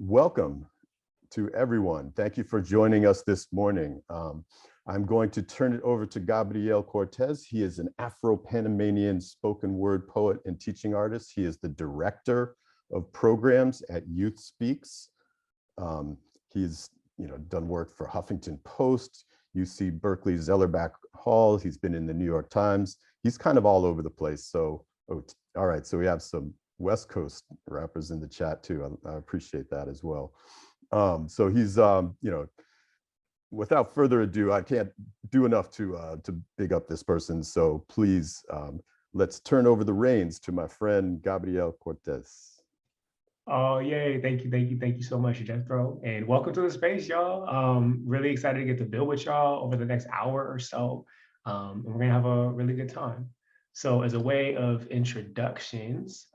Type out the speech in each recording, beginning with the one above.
welcome to everyone. Thank you for joining us this morning. I'm going to turn it over to Gabriel Cortez. He is an Afro-Panamanian spoken word poet and teaching artist. He is the director of programs at Youth Speaks. He's done work for Huffington Post, UC Berkeley Zellerbach Hall. He's been in the New York Times. He's kind of all over the place. So, all right, so we have some West Coast rappers in the chat too. I appreciate that as well. So he's, without further ado, I can't do enough to big up this person. So please, let's turn over the reins to my friend Gabriel Cortez. Oh, yay. Thank you so much, Jethro. And welcome to the space, y'all. Really excited to get to build with y'all over the next hour or so. And we're gonna have a really good time. So as a way of introductions,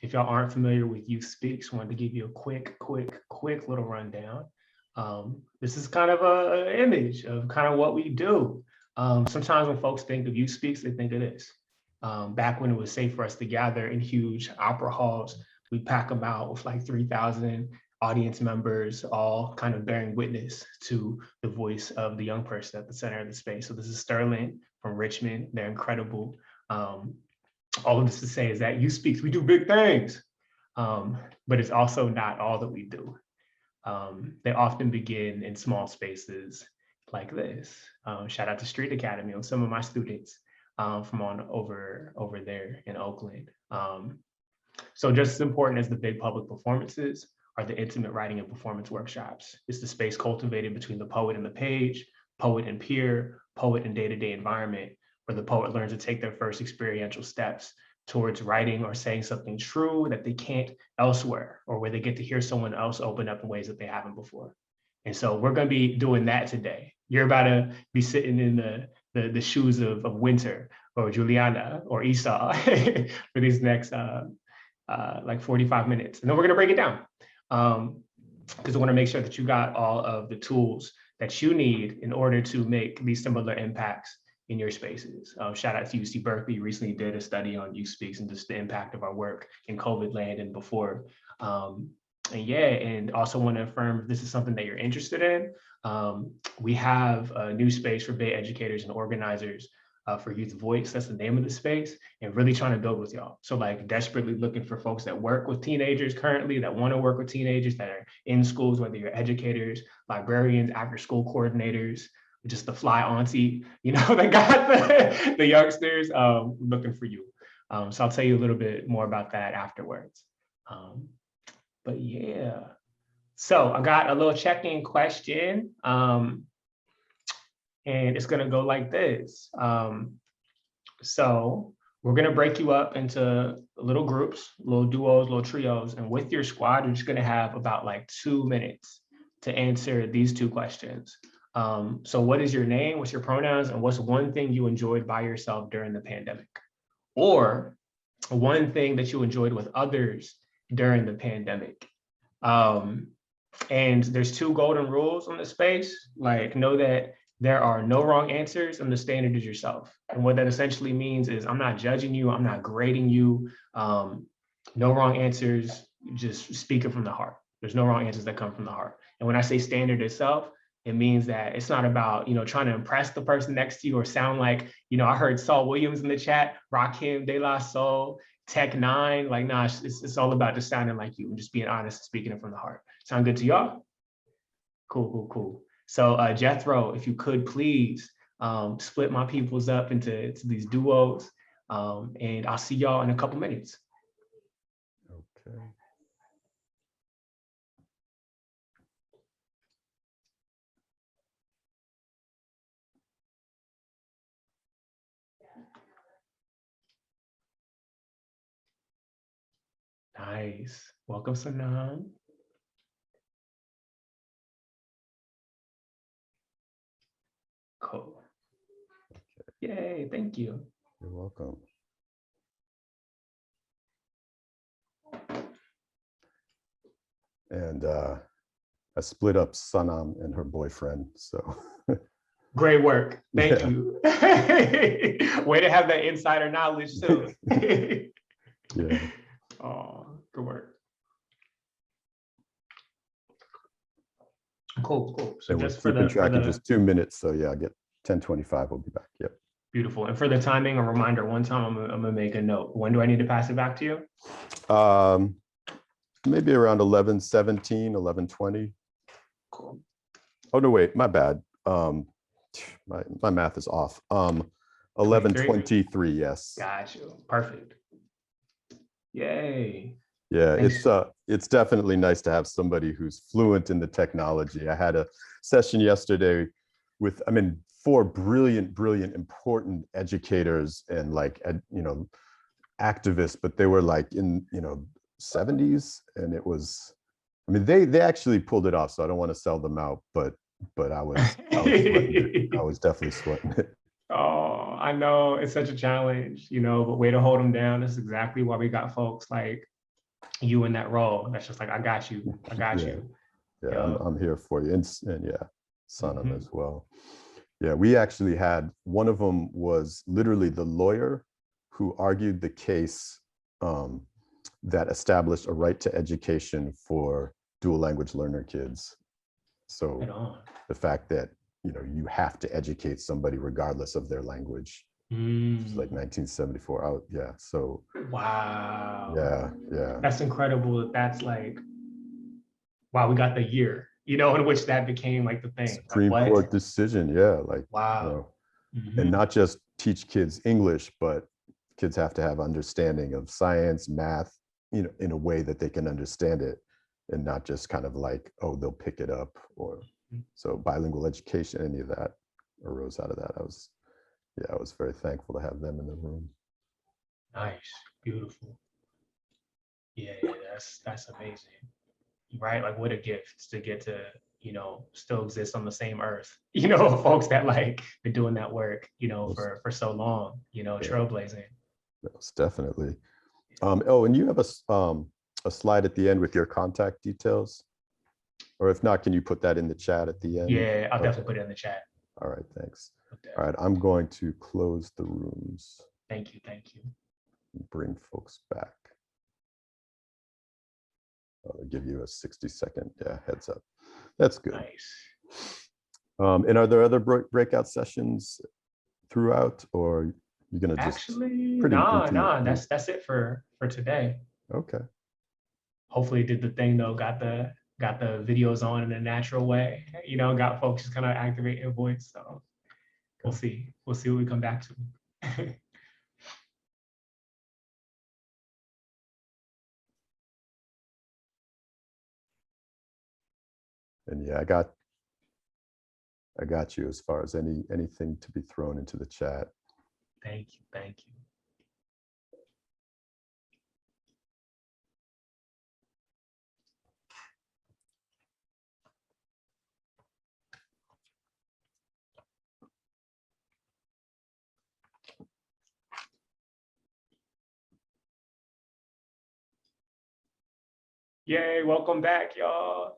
if y'all aren't familiar with Youth Speaks, I wanted to give you a quick little rundown. This is kind of an image of kind of what we do. Sometimes when folks think of Youth Speaks, they think of this. Back when it was safe for us to gather in huge opera halls, we pack them out with like 3,000 audience members, all kind of bearing witness to the voice of the young person at the center of the space. So this is Sterling from Richmond. They're incredible. All of this to say is that Youth Speaks, we do big things, but it's also not all that we do. They often begin in small spaces like this. Shout out to Street Academy and some of my students from over there in Oakland. So just as important as the big public performances are the intimate writing and performance workshops. It's the space cultivated between the poet and the page, poet and peer, poet and day-to-day environment, where the poet learns to take their first experiential steps towards writing or saying something true that they can't elsewhere, or where they get to hear someone else open up in ways that they haven't before. And so we're going to be doing that today. You're about to be sitting in the shoes of Winter or Juliana or Esau for these next like 45 minutes. And then we're going to break it down because I want to make sure that you got all of the tools that you need in order to make these similar impacts in your spaces. Shout out to UC Berkeley, recently did a study on Youth Speaks and just the impact of our work in COVID land and before. And also want to affirm if this is something that you're interested in. We have a new space for Bay educators and organizers for Youth Voice. That's the name of the space, and really trying to build with y'all. So like desperately looking for folks that work with teenagers currently, that want to work with teenagers, that are in schools, whether you're educators, librarians, after school coordinators, just the fly auntie, that got the youngsters looking for you. So I'll tell you a little bit more about that afterwards. But yeah, so I got a little check-in question. And it's gonna go like this. So we're gonna break you up into little groups, little duos, little trios, and with your squad, you're just gonna have about like 2 minutes to answer these 2 questions. So what is your name, what's your pronouns, and what's one thing you enjoyed by yourself during the pandemic? Or one thing that you enjoyed with others during the pandemic. And there's 2 golden rules on the space. Like, know that there are no wrong answers, and the standard is yourself. And what that essentially means is I'm not judging you, I'm not grading you. No wrong answers, just speaking from the heart. There's no wrong answers that come from the heart. And when I say standard itself, it means that it's not about, trying to impress the person next to you or sound like, I heard Saul Williams in the chat, Rakim, De La Soul, Tech Nine. Like, nah, it's all about just sounding like you and just being honest and speaking it from the heart. Sound good to y'all? Cool. So Jethro, if you could please split my peoples up into these duos, and I'll see y'all in a couple minutes. Okay. Nice. Welcome, Sanam. Cool. Okay. Yay, thank you. You're welcome. And I split up Sanam and her boyfriend, so. Great work, thank you. Way to have that insider knowledge too. Yeah. Oh, good work. Cool, cool. So And we're just for keeping the track in just 2 minutes. So yeah, I get 10:25. We'll be back. Yep. beautiful. And for the timing, a reminder, one time I'm gonna make a note. When do I need to pass it back to you? Maybe around 11:17, 11:20. Cool. Oh no, wait, my bad. My math is off. 11:23, yes. Got you. Perfect. Yay. Yeah, Thanks. it's definitely nice to have somebody who's fluent in the technology. I had a session yesterday with, I mean, 4 brilliant, important educators and like, activists, but they were like in, 70s, and it was, I mean, they actually pulled it off. So I don't want to sell them out, but I was sweating it. I was definitely sweating it. Oh, I know it's such a challenge, but way to hold them down. That's exactly why we got folks like you in that role. That's just like, I got you. I got Yeah. you. Yeah, I'm here for you. And yeah, Sanam as Mhm. well. Yeah, we actually had, one of them was literally the lawyer who argued the case that established a right to education for dual language learner kids. So Right on. the fact that, you have to educate somebody regardless of their language. It's like 1974. Yeah, so Wow. yeah. That's incredible. That's like, wow, we got the year, in which that became like the thing. Like Supreme what? Court decision, yeah, like, Wow. and Mhm. not just teach kids English, but kids have to have understanding of science, math, in a way that they can understand it, and not just kind of like, oh, they'll pick it up. Or so bilingual education, any of that arose out of that. I was very thankful to have them in the room. Nice. Beautiful. Yeah, that's amazing. Right? Like what a gift to get to, still exist on the same earth. Folks that like been doing that work, Most, for so long, yeah, trailblazing. most definitely. Oh, and you have a slide at the end with your contact details, or if not, can you put that in the chat at the end? Yeah, I'll Okay. definitely put it in the chat. All right, thanks. All right, I'm going to close the rooms. Thank you. Thank you. Bring folks back. I'll give you a 60-second heads up. That's good. Nice. And are there other breakout sessions throughout, or you're gonna just Actually, pretty nah, intimate? that's it for today. Okay. Hopefully did the thing though, got the videos on in a natural way, got folks just kind of activate their voice. So we'll see. We'll see what we come back to. And yeah, I got you as far as anything to be thrown into the chat. Thank you. Thank you. Yay, welcome back, y'all.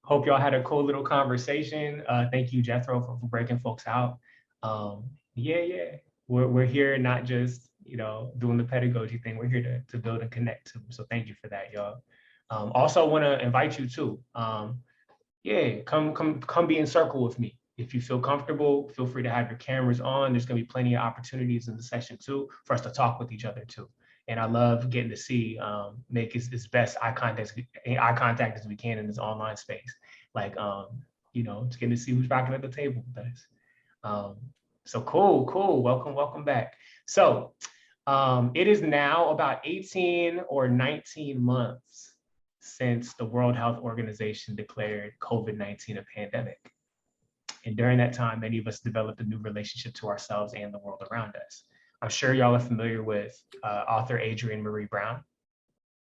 Hope y'all had a cool little conversation. Thank you, Jethro, for breaking folks out. Yeah. We're here not just, doing the pedagogy thing. We're here to build and connect too. So thank you for that, y'all. Also want to invite you too. Come be in circle with me. If you feel comfortable, feel free to have your cameras on. There's gonna be plenty of opportunities in the session too for us to talk with each other too. And I love getting to see make as best eye contact as we can in this online space. Like it's getting to see who's rocking at the table with us. So cool. Welcome back. So it is now about 18 or 19 months since the World Health Organization declared COVID-19 a pandemic. And during that time, many of us developed a new relationship to ourselves and the world around us. I'm sure y'all are familiar with author Adrienne Marie Brown,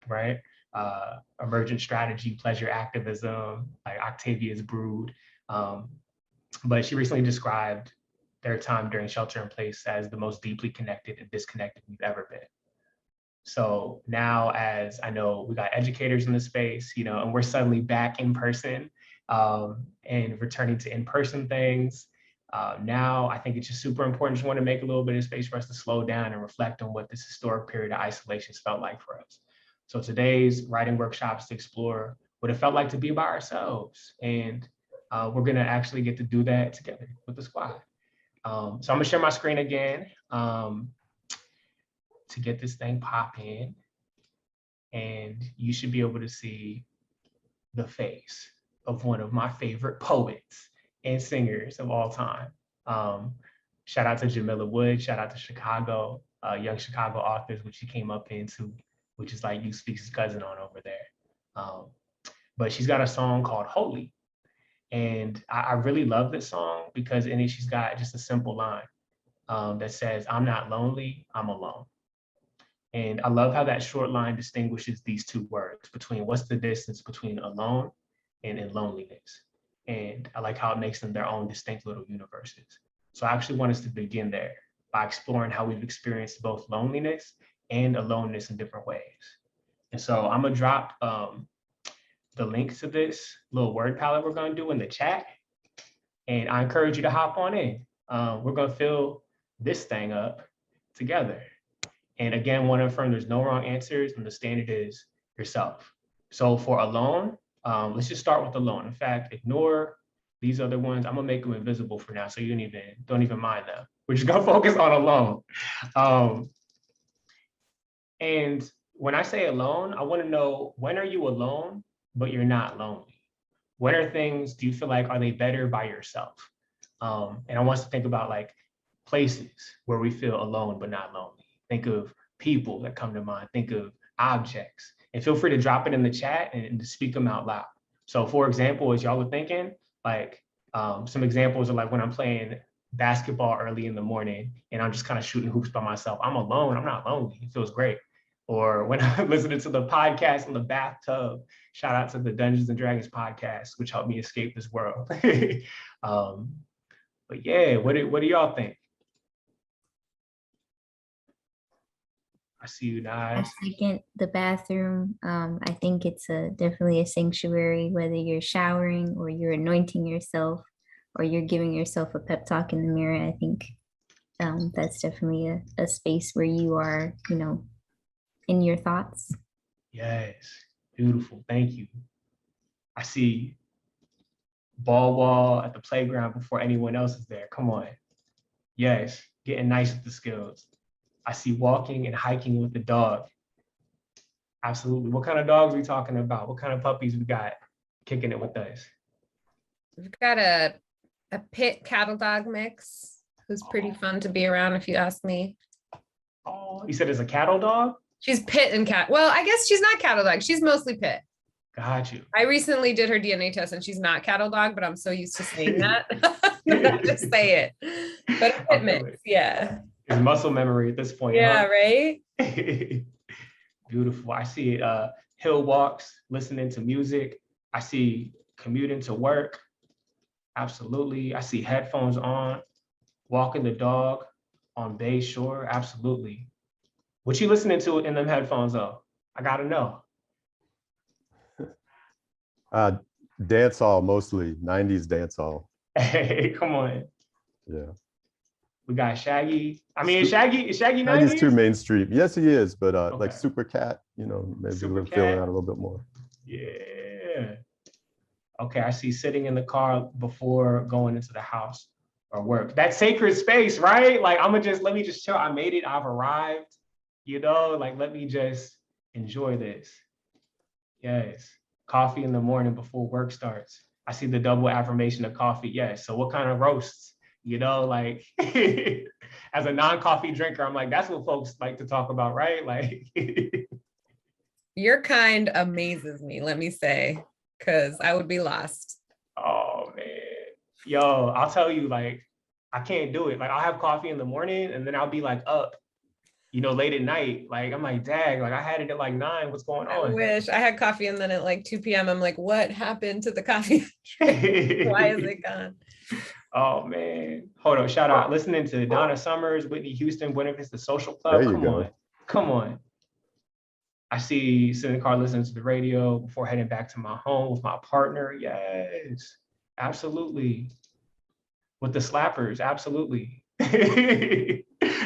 right? Emergent strategy, pleasure activism, like Octavia's Brood. But she recently described their time during shelter in place as the most deeply connected and disconnected we've ever been. So now, as I know, we got educators in the space, and we're suddenly back in person and returning to in-person things. Now, I think it's just super important. Just want to make a little bit of space for us to slow down and reflect on what this historic period of isolation felt like for us. So today's writing workshop is to explore what it felt like to be by ourselves. And we're gonna actually get to do that together with the squad. So I'm gonna share my screen again to get this thing popping. And you should be able to see the face of one of my favorite poets and singers of all time. Shout out to Jamila Wood, shout out to Chicago, Young Chicago Authors, which she came up into, which is like Youth Speaks' cousin on over there. But she's got a song called Holy. And I really love this song because in it, she's got just a simple line that says, I'm not lonely, I'm alone. And I love how that short line distinguishes these two words between what's the distance between alone and in loneliness. And I like how it makes them their own distinct little universes. So I actually want us to begin there by exploring how we've experienced both loneliness and aloneness in different ways. And so I'm gonna drop the link to this little word palette we're gonna do in the chat. And I encourage you to hop on in. We're gonna fill this thing up together. And again, want to affirm there's no wrong answers and the standard is yourself. So for alone, let's just start with alone. In fact, ignore these other ones. I'm gonna make them invisible for now, so you don't even mind them. We're just gonna focus on alone. And when I say alone, I want to know, when are you alone, but you're not lonely? What are things, do you feel like, are they better by yourself? And I want us to think about like places where we feel alone, but not lonely. Think of people that come to mind, think of objects, and feel free to drop it in the chat and to speak them out loud. So for example, as y'all are thinking, like some examples are like when I'm playing basketball early in the morning and I'm just kind of shooting hoops by myself. I'm alone, I'm not lonely, it feels great. Or when I'm listening to the podcast in the bathtub, shout out to the Dungeons and Dragons podcast, which helped me escape this world. But yeah, what do y'all think? I see you, Naj. I second the bathroom. I think it's definitely a sanctuary, whether you're showering or you're anointing yourself or you're giving yourself a pep talk in the mirror. I think that's definitely a space where you are, in your thoughts. Yes, beautiful, thank you. I see ball wall at the playground before anyone else is there. Come on. Yes, getting nice with the skills. I see walking and hiking with the dog. Absolutely. What kind of dogs are we talking about? What kind of puppies we got kicking it with us? We've got a pit cattle dog mix who's pretty fun to be around, if you ask me. Oh, you said it's a cattle dog? She's pit and cat. Well, I guess she's not cattle dog. She's mostly pit. Got you. I recently did her DNA test and she's not cattle dog, but I'm so used to saying that. I just say it. But a pit mix, yeah. It's muscle memory at this point. Yeah, huh? right? Beautiful. I see hill walks, listening to music. I see commuting to work. Absolutely. I see headphones on, walking the dog on Bay Shore. Absolutely. What you listening to in them headphones though? I gotta know. Dance hall, mostly 90s dance hall. Hey, come on. Yeah. We got Shaggy. I mean, is Shaggy 90s? Shaggy's too mainstream. Yes, he is, but Okay. like Super Cat, maybe Super we're Cat. feeling out a little bit more. Yeah. Okay, I see sitting in the car before going into the house or work. That sacred space, right? Like let me just chill. I made it, I've arrived, like let me just enjoy this. Yes. Coffee in the morning before work starts. I see the double affirmation of coffee. Yes. So what kind of roasts? Like as a non-coffee drinker, I'm like, that's what folks like to talk about, right? Like Your kind amazes me, let me say, because I would be lost. Oh man. Yo, I'll tell you, like, I can't do it. Like I'll have coffee in the morning and then I'll be like up, late at night. Like I'm like, dang, like I had it at like 9. What's going on? I wish I had coffee and then at like 2 p.m. I'm like, what happened to the coffee? Why is it gone? Oh man. Hold on. Shout out. Listening to Donna Summers, Whitney Houston, When If It's the Social Club. There you go. Come on. I see sitting in the car listening to the radio before heading back to my home with my partner. Yes, absolutely. With the slappers, absolutely.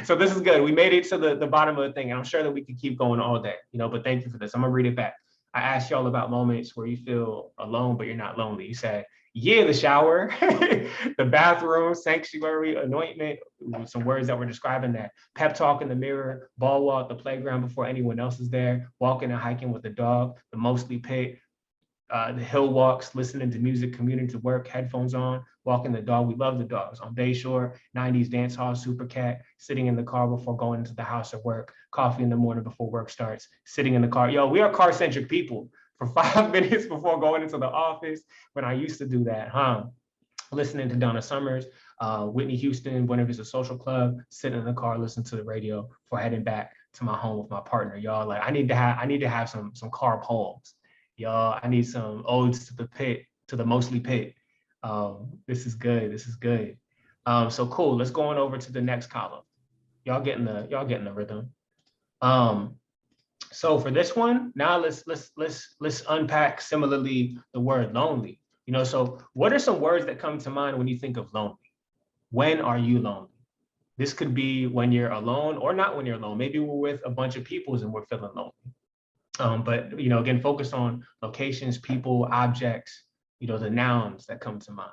So this is good. We made it to the bottom of the thing. And I'm sure that we could keep going all day, but thank you for this. I'm gonna read it back. I asked y'all about moments where you feel alone, but you're not lonely. You said, yeah, the shower, the bathroom, sanctuary, anointment, some words that were describing that. Pep talk in the mirror, ball walk, the playground before anyone else is there, walking and hiking with the dog, the mostly pit, the hill walks, listening to music, commuting to work, headphones on, walking the dog. We love the dogs. On Bayshore, 90s dance hall, super cat, sitting in the car before going into the house or work, coffee in the morning before work starts, sitting in the car. Yo, we are car-centric people. For 5 minutes before going into the office, when I used to do that, listening to Donna Summers, Whitney Houston, Buena Vista Social Club, sitting in the car, listening to the radio before heading back to my home with my partner. Y'all, like I need to have some car poems. Y'all, I need some odes to the pit, to the mostly pit. This is good. This is good. So cool. Let's go on over to the next column. Y'all getting the rhythm. So for this one, now let's unpack similarly the word lonely. You know, so what are some words that come to mind when you think of lonely? When are you lonely? This could be when you're alone or not when you're alone. Maybe we're with a bunch of peoples and we're feeling lonely. But you know, again, focus on locations, people, objects, you know, the nouns that come to mind.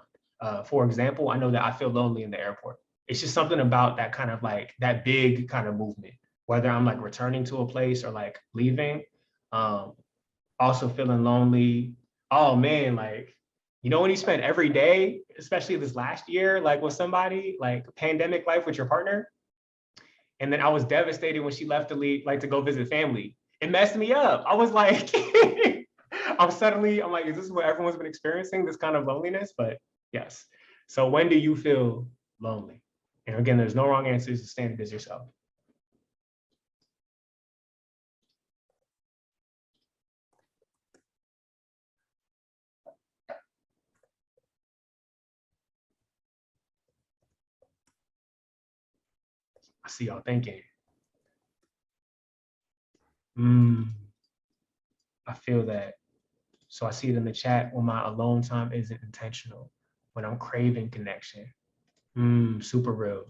For example, I know that I feel lonely in the airport. It's just something about that kind of like that big kind of movement, whether I'm like returning to a place or like leaving. Also feeling lonely. Oh man, like, you know, when you spend every day, especially this last year, like with somebody, like pandemic life with your partner. And then I was devastated when she left to leave, like to go visit family. It messed me up. I was like, I'm like, is this what everyone's been experiencing, this kind of loneliness? But yes. So when do you feel lonely? And again, there's no wrong answers. The standard is yourself. I see y'all thinking. I feel that. So I see it in the chat when my alone time isn't intentional, when I'm craving connection. Super real.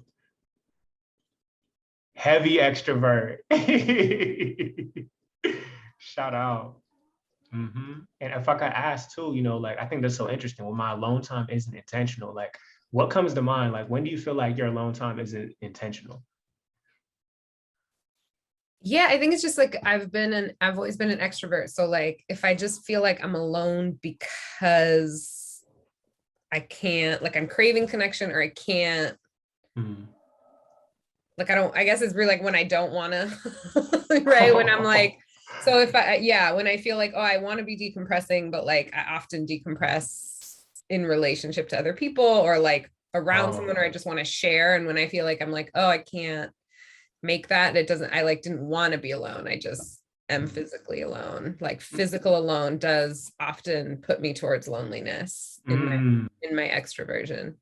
Heavy extrovert. Shout out. And if I could ask too, you know, like, I think that's so interesting. When my alone time isn't intentional, like what comes to mind? Like, when do you feel like your alone time isn't intentional? Yeah, I think it's just like I've always been an extrovert. So like if I just feel like I'm alone because I can't, like I'm craving connection or I can't, like I guess it's really like when I don't want to, right? When I'm like, so if when I feel like, oh, I want to be decompressing, but like I often decompress in relationship to other people or like around someone, or I just want to share. And when I feel like I'm like, oh, I can't make that, I like didn't want to be alone. I just am physically alone. Like physical alone does often put me towards loneliness in my extroversion.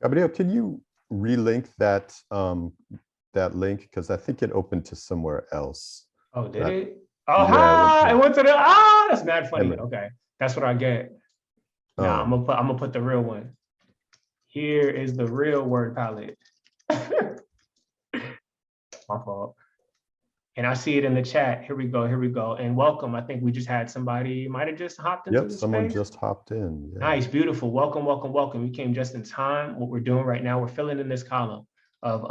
Gabriel, can you relink that that link? Because I think it opened to somewhere else. Oh, did it? Oh, yeah, it went to the, that's mad funny. Okay, that's what I get. Nah, I'm gonna put the real one. Here is the real word palette. My fault. And I see it in the chat. Here we go. And welcome. I think we just had somebody, might have just hopped into the space. Someone just hopped in. Yeah. Nice, beautiful. Welcome. You came just in time. What we're doing right now, we're filling in this column of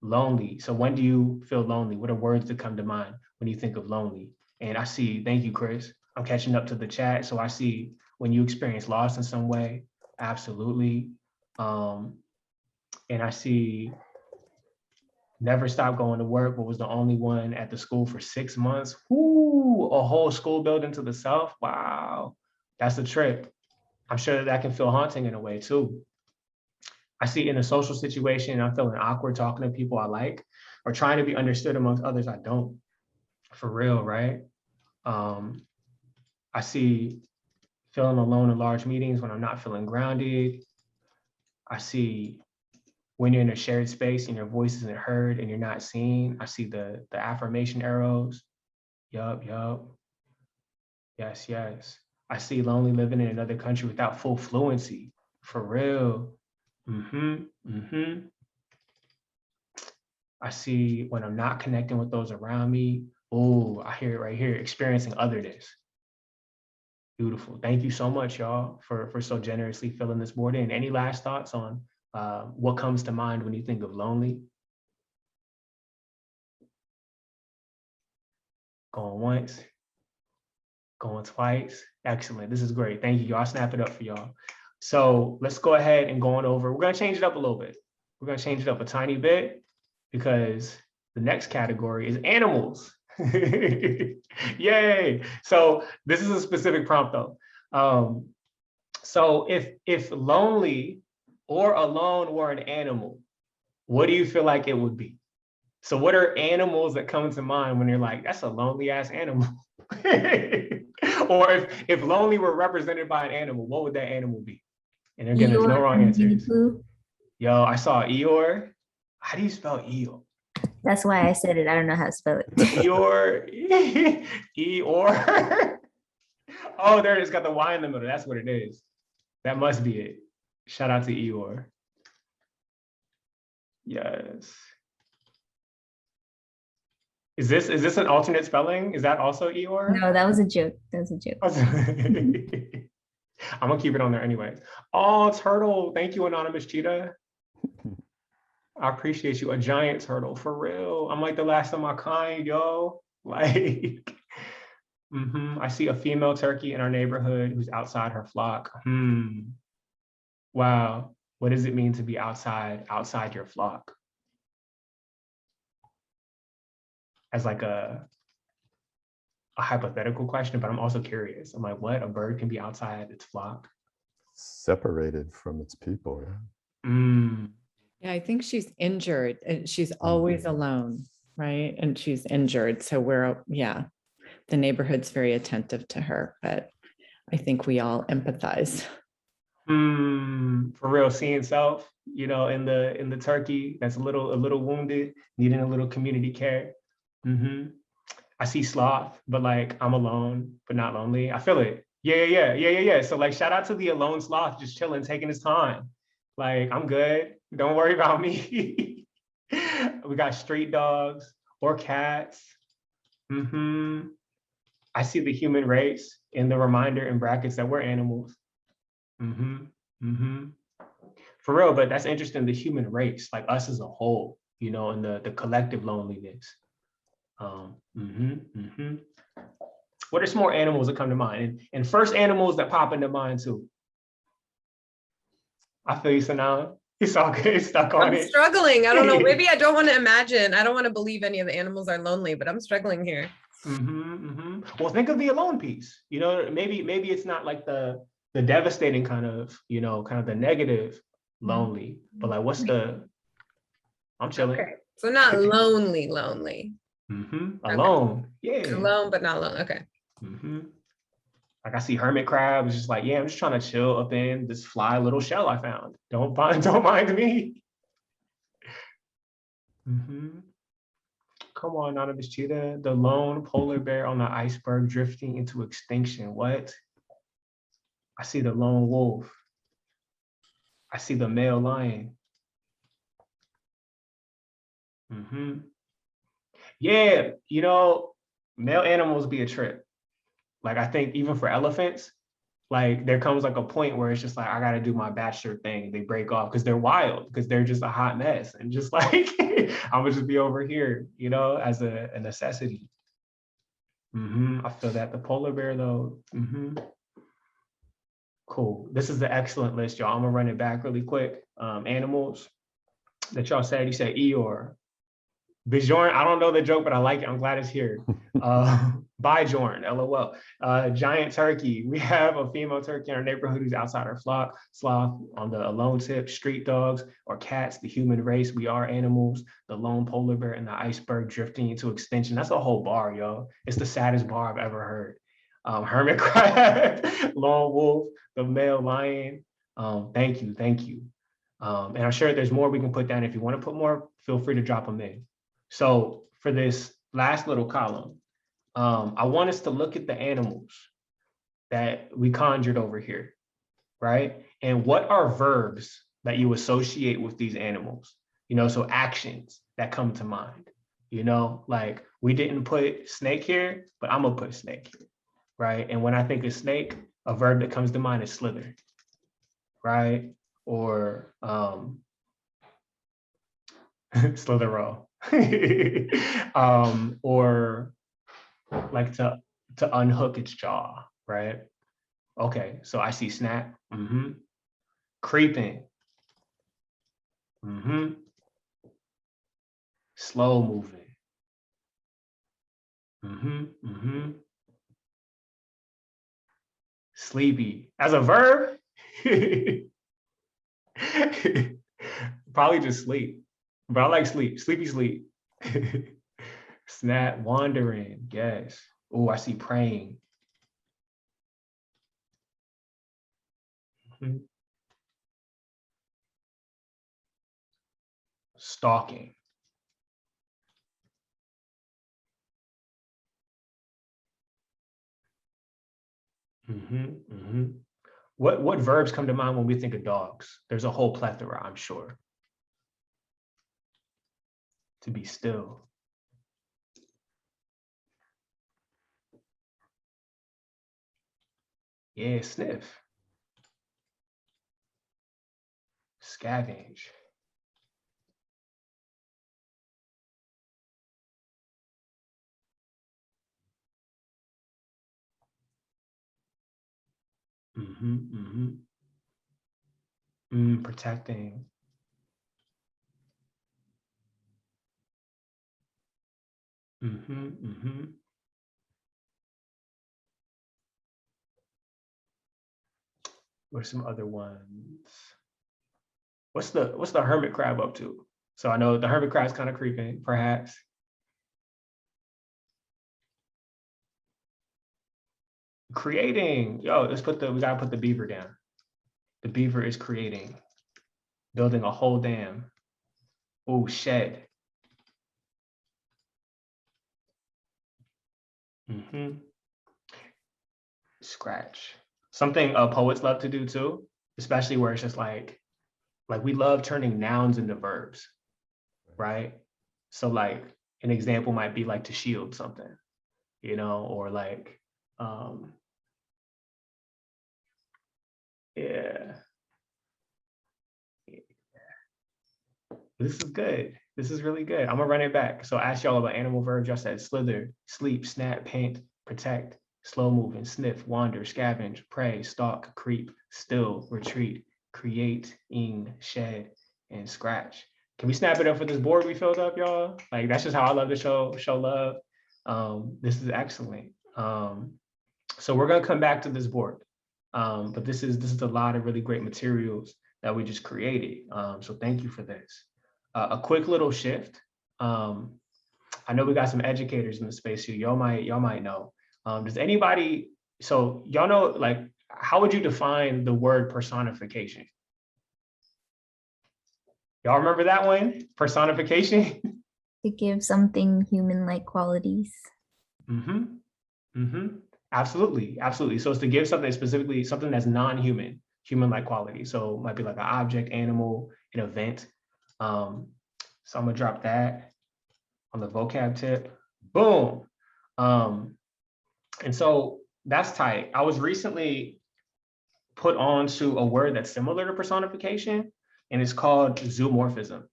lonely. So when do you feel lonely? What are words that come to mind when you think of lonely? And I see, thank you, Chris. I'm catching up to the chat. So I see when you experience loss in some way, absolutely. And I see never stopped going to work, but was the only one at the school for 6 months. Ooh, a whole school building to the self. Wow, that's a trip. I'm sure that can feel haunting in a way too. I see in a social situation, I'm feeling awkward talking to people I like, or trying to be understood amongst others I don't. For real, right? I see feeling alone in large meetings when I'm not feeling grounded. I see when you're in a shared space and your voice isn't heard and you're not seen. I see the affirmation arrows. Yup. Yes. I see lonely living in another country without full fluency. For real. I see when I'm not connecting with those around me, Oh, I hear it right here. Experiencing otherness. Beautiful. Thank you so much, y'all, for so generously filling this board in. Any last thoughts on what comes to mind when you think of lonely? Going once, going twice. Excellent. This is great. Thank you, y'all. Snap it up for y'all. So let's go ahead and go on over. We're going to change it up a little bit. We're going to change it up a tiny bit because the next category is animals. Yay. So this is a specific prompt though. So if lonely or alone were an animal, what do you feel like it would be? So what are animals that come to mind when you're like, that's a lonely ass animal? Or if lonely were represented by an animal, what would that animal be? And again, there's no wrong answers. Yo, I saw Eeyore. How do you spell Eeyore? That's why I said it. I don't know how to spell it. Eeyore. Eeyore. Oh, there it is. Got the Y in the middle. That's what it is. That must be it. Shout out to Eeyore. Yes. Is this an alternate spelling? Is that also Eeyore? No, that was a joke. That was a joke. I'm gonna keep it on there anyways. Oh, turtle. Thank you, Anonymous Cheetah. I appreciate you. A giant turtle, for real. I'm like the last of my kind, yo. Like, I see a female turkey in our neighborhood who's outside her flock. Wow. What does it mean to be outside your flock? As like a hypothetical question, but I'm also curious. I'm like, what? A bird can be outside its flock? Separated from its people. Yeah, I think she's injured and she's always alone, right? And she's injured. So the neighborhood's very attentive to her, but I think we all empathize. For real, seeing self, in the turkey that's a little wounded, needing a little community care. I see sloth, but like I'm alone, but not lonely. I feel it. Yeah. So like shout out to the alone sloth, just chilling, taking his time. Like I'm good. Don't worry about me. We got street dogs or cats. I see the human race in the reminder in brackets that we're animals. For real, but that's interesting, the human race, like us as a whole, and the collective loneliness. What are some more animals that come to mind? And first animals that pop into mind too. I feel you, Sanaa. It's all good. It's stuck on it. I'm struggling. I don't know. Maybe I don't want to imagine. I don't want to believe any of the animals are lonely, but I'm struggling here. Well, think of the alone piece. Maybe it's not like the devastating kind of the negative lonely, but like what's I'm chilling. Okay. So not lonely. Alone. Okay. Yeah. Alone, but not alone. Okay. Like I see hermit crab. It's just like, I'm just trying to chill up in this fly little shell I found. Don't mind me. Come on, Anonymous Cheetah. The lone polar bear on the iceberg drifting into extinction. What? I see the lone wolf. I see the male lion. Yeah, male animals be a trip. Like I think even for elephants, like there comes like a point where it's just like, I gotta do my bachelor thing. They break off because they're wild, because they're just a hot mess. And just like, I'm gonna just be over here, as a necessity. I feel that. The polar bear though. Cool. This is the excellent list, y'all. I'm gonna run it back really quick. Animals that y'all said. You said Eeyore. Bjorn, I don't know the joke, but I like it. I'm glad it's here. Bye, Jorn, LOL. Giant turkey. We have a female turkey in our neighborhood who's outside our flock. Sloth on the alone tip. Street dogs or cats, the human race. We are animals. The lone polar bear and the iceberg drifting into extinction. That's a whole bar, yo. It's the saddest bar I've ever heard. Hermit crab, lone wolf, the male lion. Thank you. And I'm sure there's more we can put down. If you want to put more, feel free to drop them in. So for this last little column, I want us to look at the animals that we conjured over here, right? And what are verbs that you associate with these animals? So actions that come to mind. You know, like we didn't put snake here, but I'm gonna put snake here, right? And when I think of snake, a verb that comes to mind is slither, right? Or slither roll. Or like to unhook its jaw, right? Okay, so I see snap, creeping, slow moving, sleepy. As a verb, probably just sleep, but I like sleep, sleepy sleep. Snap, wandering, yes. Oh, I see praying. Stalking. What verbs come to mind when we think of dogs? There's a whole plethora, I'm sure. To be still. Yeah, sniff. Scavenge. Protecting. What are some other ones? What's the hermit crab up to? So I know the hermit crab's kind of creeping, perhaps. Creating. Yo, we gotta put the beaver down. The beaver is creating, building a whole dam. Oh, shed. Scratch. Something poets love to do too, especially where it's just like we love turning nouns into verbs, right? So like an example might be like to shield something, you know, or like, yeah. This is good. This is really good. I'm gonna run it back. So I asked y'all about animal verbs. Y'all said slither, sleep, snap, paint, protect, slow moving, sniff, wander, scavenge, prey, stalk, creep, still, retreat, create, ing, shed, and scratch. Can we snap it up for this board we filled up, y'all? Like that's just how I love to show love. This is excellent. So we're gonna come back to this board. But this is a lot of really great materials that we just created. So thank you for this. A quick little shift. I know we got some educators in the space here. Y'all might know. Does anybody, so y'all know, like, how would you define the word personification? Y'all remember that one? Personification? To give something human-like qualities. Absolutely, absolutely. So it's to give something specifically, something that's non-human, human-like quality. So it might be like an object, animal, an event. So I'm gonna drop that on the vocab tip. Boom. And so that's tight. I was recently put on to a word that's similar to personification, and it's called zoomorphism.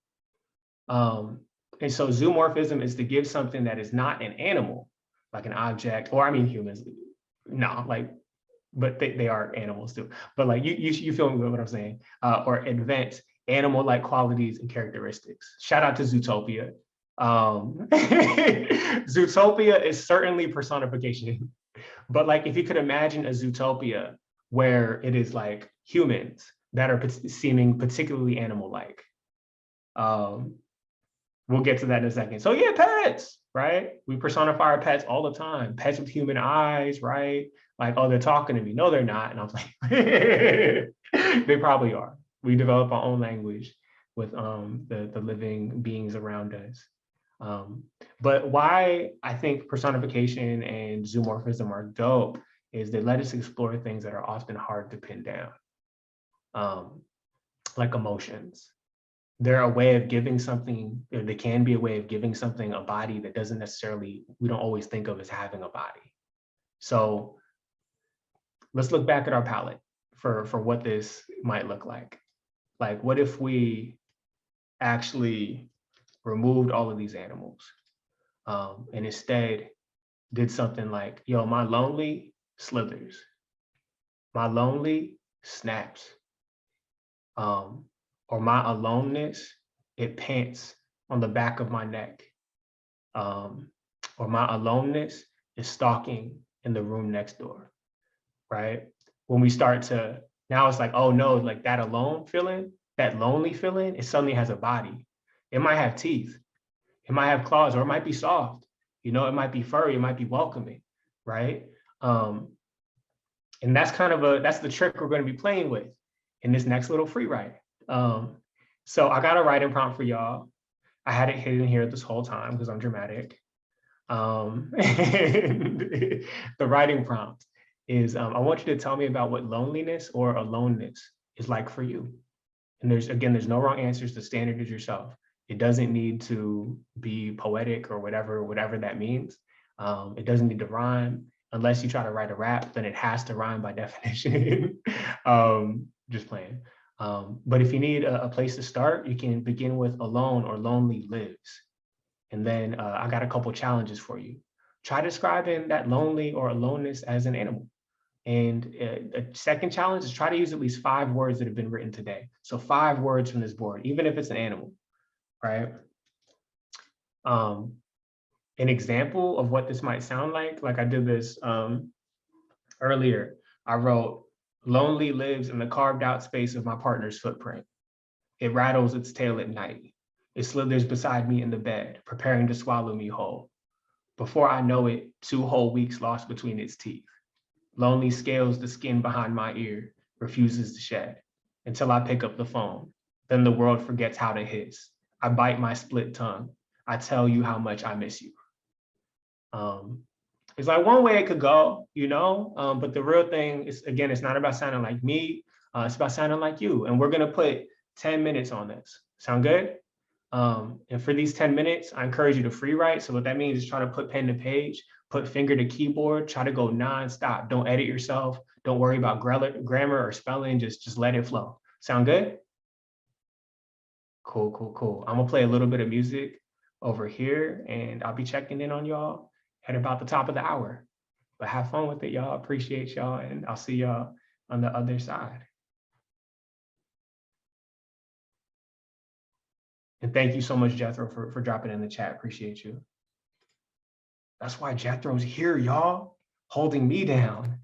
And so zoomorphism is to give something that is not an animal, like an object, or I mean humans, no, like, but they are animals too. But like you feel me with what I'm saying, or invent animal-like qualities and characteristics. Shout out to Zootopia. Zootopia is certainly personification, but like if you could imagine a Zootopia where it is like humans that are seeming particularly animal-like. We'll get to that in a second. So yeah, pets, right? We personify our pets all the time. Pets with human eyes, right? Like, oh, they're talking to me. No, they're not. And I was like, they probably are. We develop our own language with the living beings around us. But why I think personification and zoomorphism are dope is they let us explore things that are often hard to pin down, like emotions, they're a way of giving something, or they can be a way of giving something a body that doesn't necessarily, we don't always think of as having a body. So let's look back at our palette for what this might look like. Like, what if we actually removed all of these animals and instead did something like, yo, my lonely slithers, my lonely snaps, or my aloneness, it pants on the back of my neck, or my aloneness is stalking in the room next door, right? When we start to, now it's like, oh no, like that alone feeling, that lonely feeling, it suddenly has a body. It might have teeth, it might have claws, or it might be soft, you know, it might be furry, it might be welcoming, right? And that's kind of that's the trick we're going to be playing with in this next little free write. So I got a writing prompt for y'all. I had it hidden here this whole time because I'm dramatic. And the writing prompt is, I want you to tell me about what loneliness or aloneness is like for you. And there's no wrong answers. The standard is yourself. It doesn't need to be poetic or whatever that means. It doesn't need to rhyme. Unless you try to write a rap, then it has to rhyme by definition. Just playing. But if you need a place to start, you can begin with alone or lonely lives. And then I got a couple challenges for you. Try describing that lonely or aloneness as an animal. And a second challenge is try to use at least 5 words that have been written today. So 5 words from this board, even if it's an animal, right? An example of what this might sound like I did this earlier. I wrote, lonely lives in the carved out space of my partner's footprint. It rattles its tail at night. It slithers beside me in the bed, preparing to swallow me whole. Before I know it, 2 whole weeks lost between its teeth. Lonely scales the skin behind my ear, refuses to shed, until I pick up the phone. Then the world forgets how to hiss. I bite my split tongue. I tell you how much I miss you. It's like one way it could go, you know, but the real thing is, again, it's not about sounding like me, it's about sounding like you. And we're gonna put 10 minutes on this. Sound good? And for these 10 minutes, I encourage you to free write. So what that means is try to put pen to page, put finger to keyboard, try to go nonstop. Don't edit yourself. Don't worry about grammar or spelling, just let it flow. Sound good? Cool, cool, cool. I'm gonna play a little bit of music over here and I'll be checking in on y'all at about the top of the hour. But have fun with it, y'all. Appreciate y'all, and I'll see y'all on the other side. And thank you so much, Jethro, for dropping in the chat. Appreciate you. That's why Jethro's here, y'all, holding me down.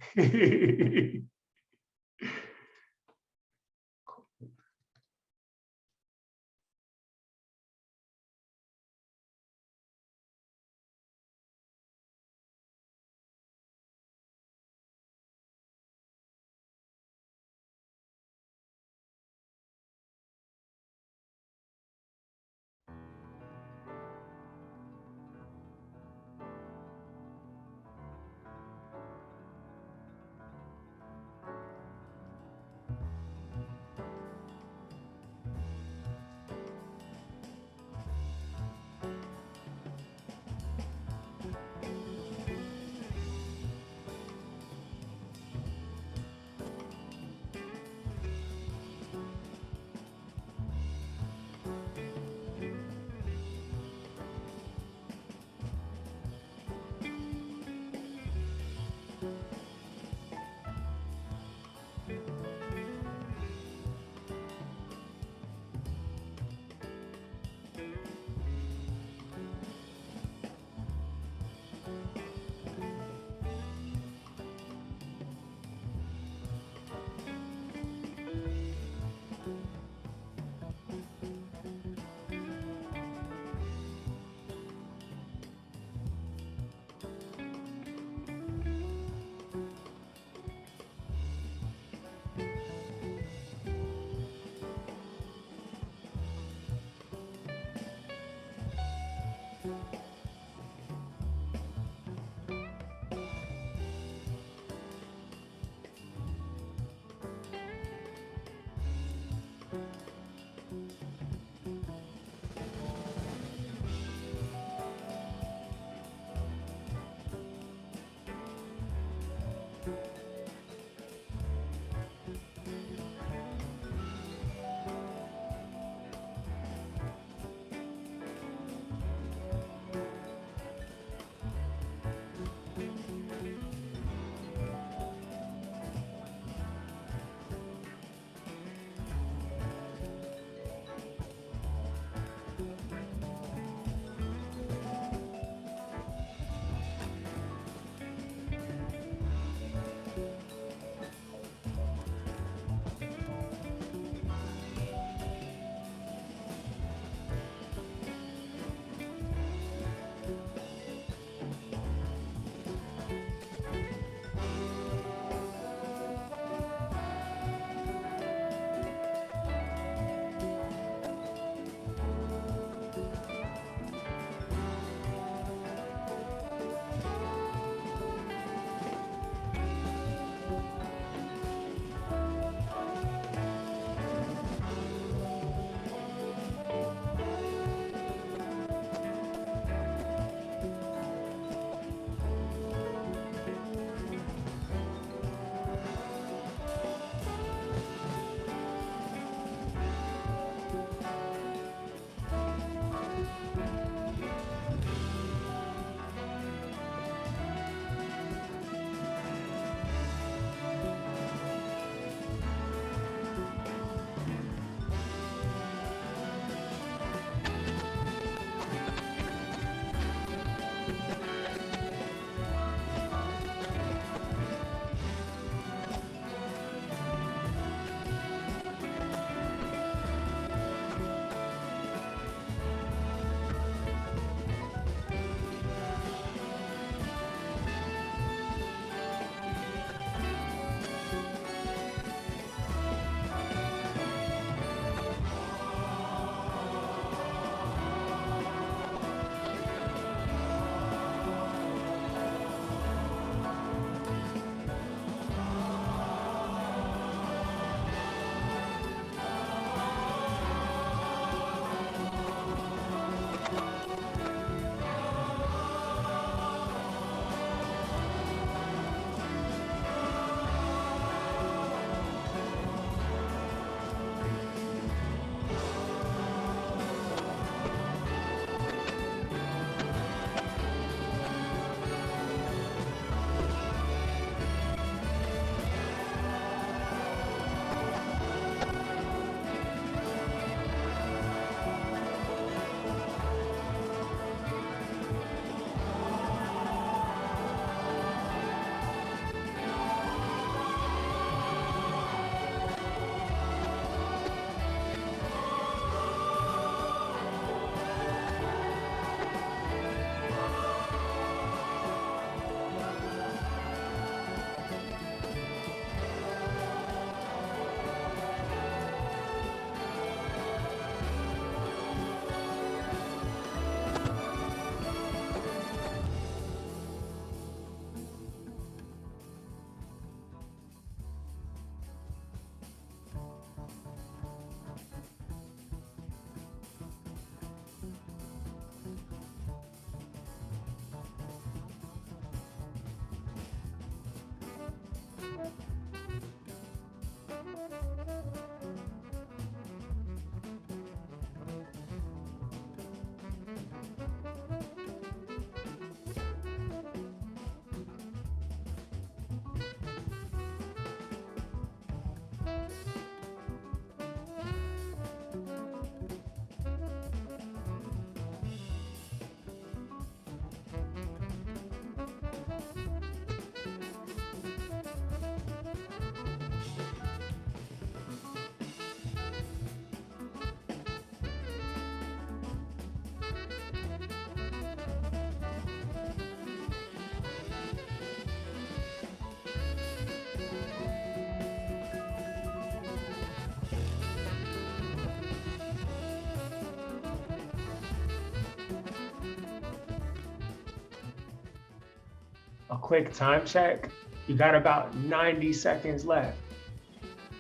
a quick time check. You got about 90 seconds left.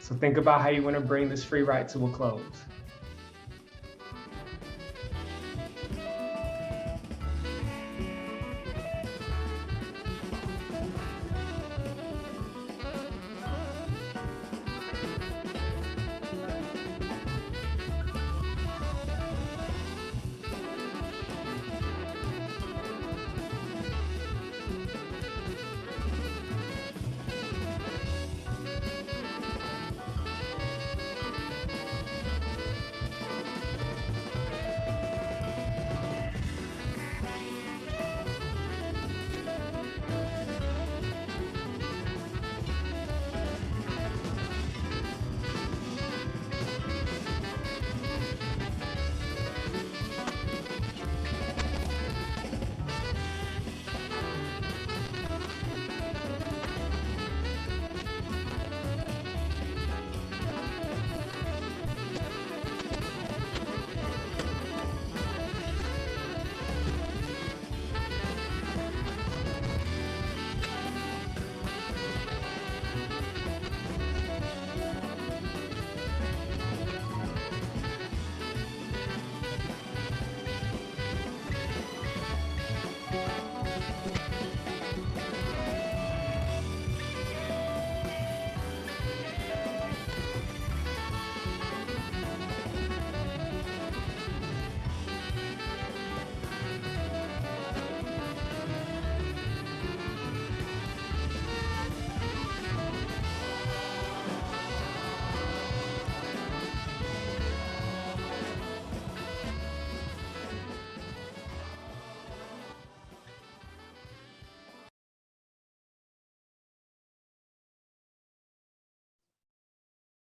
So think about how you want to bring this free write to a close.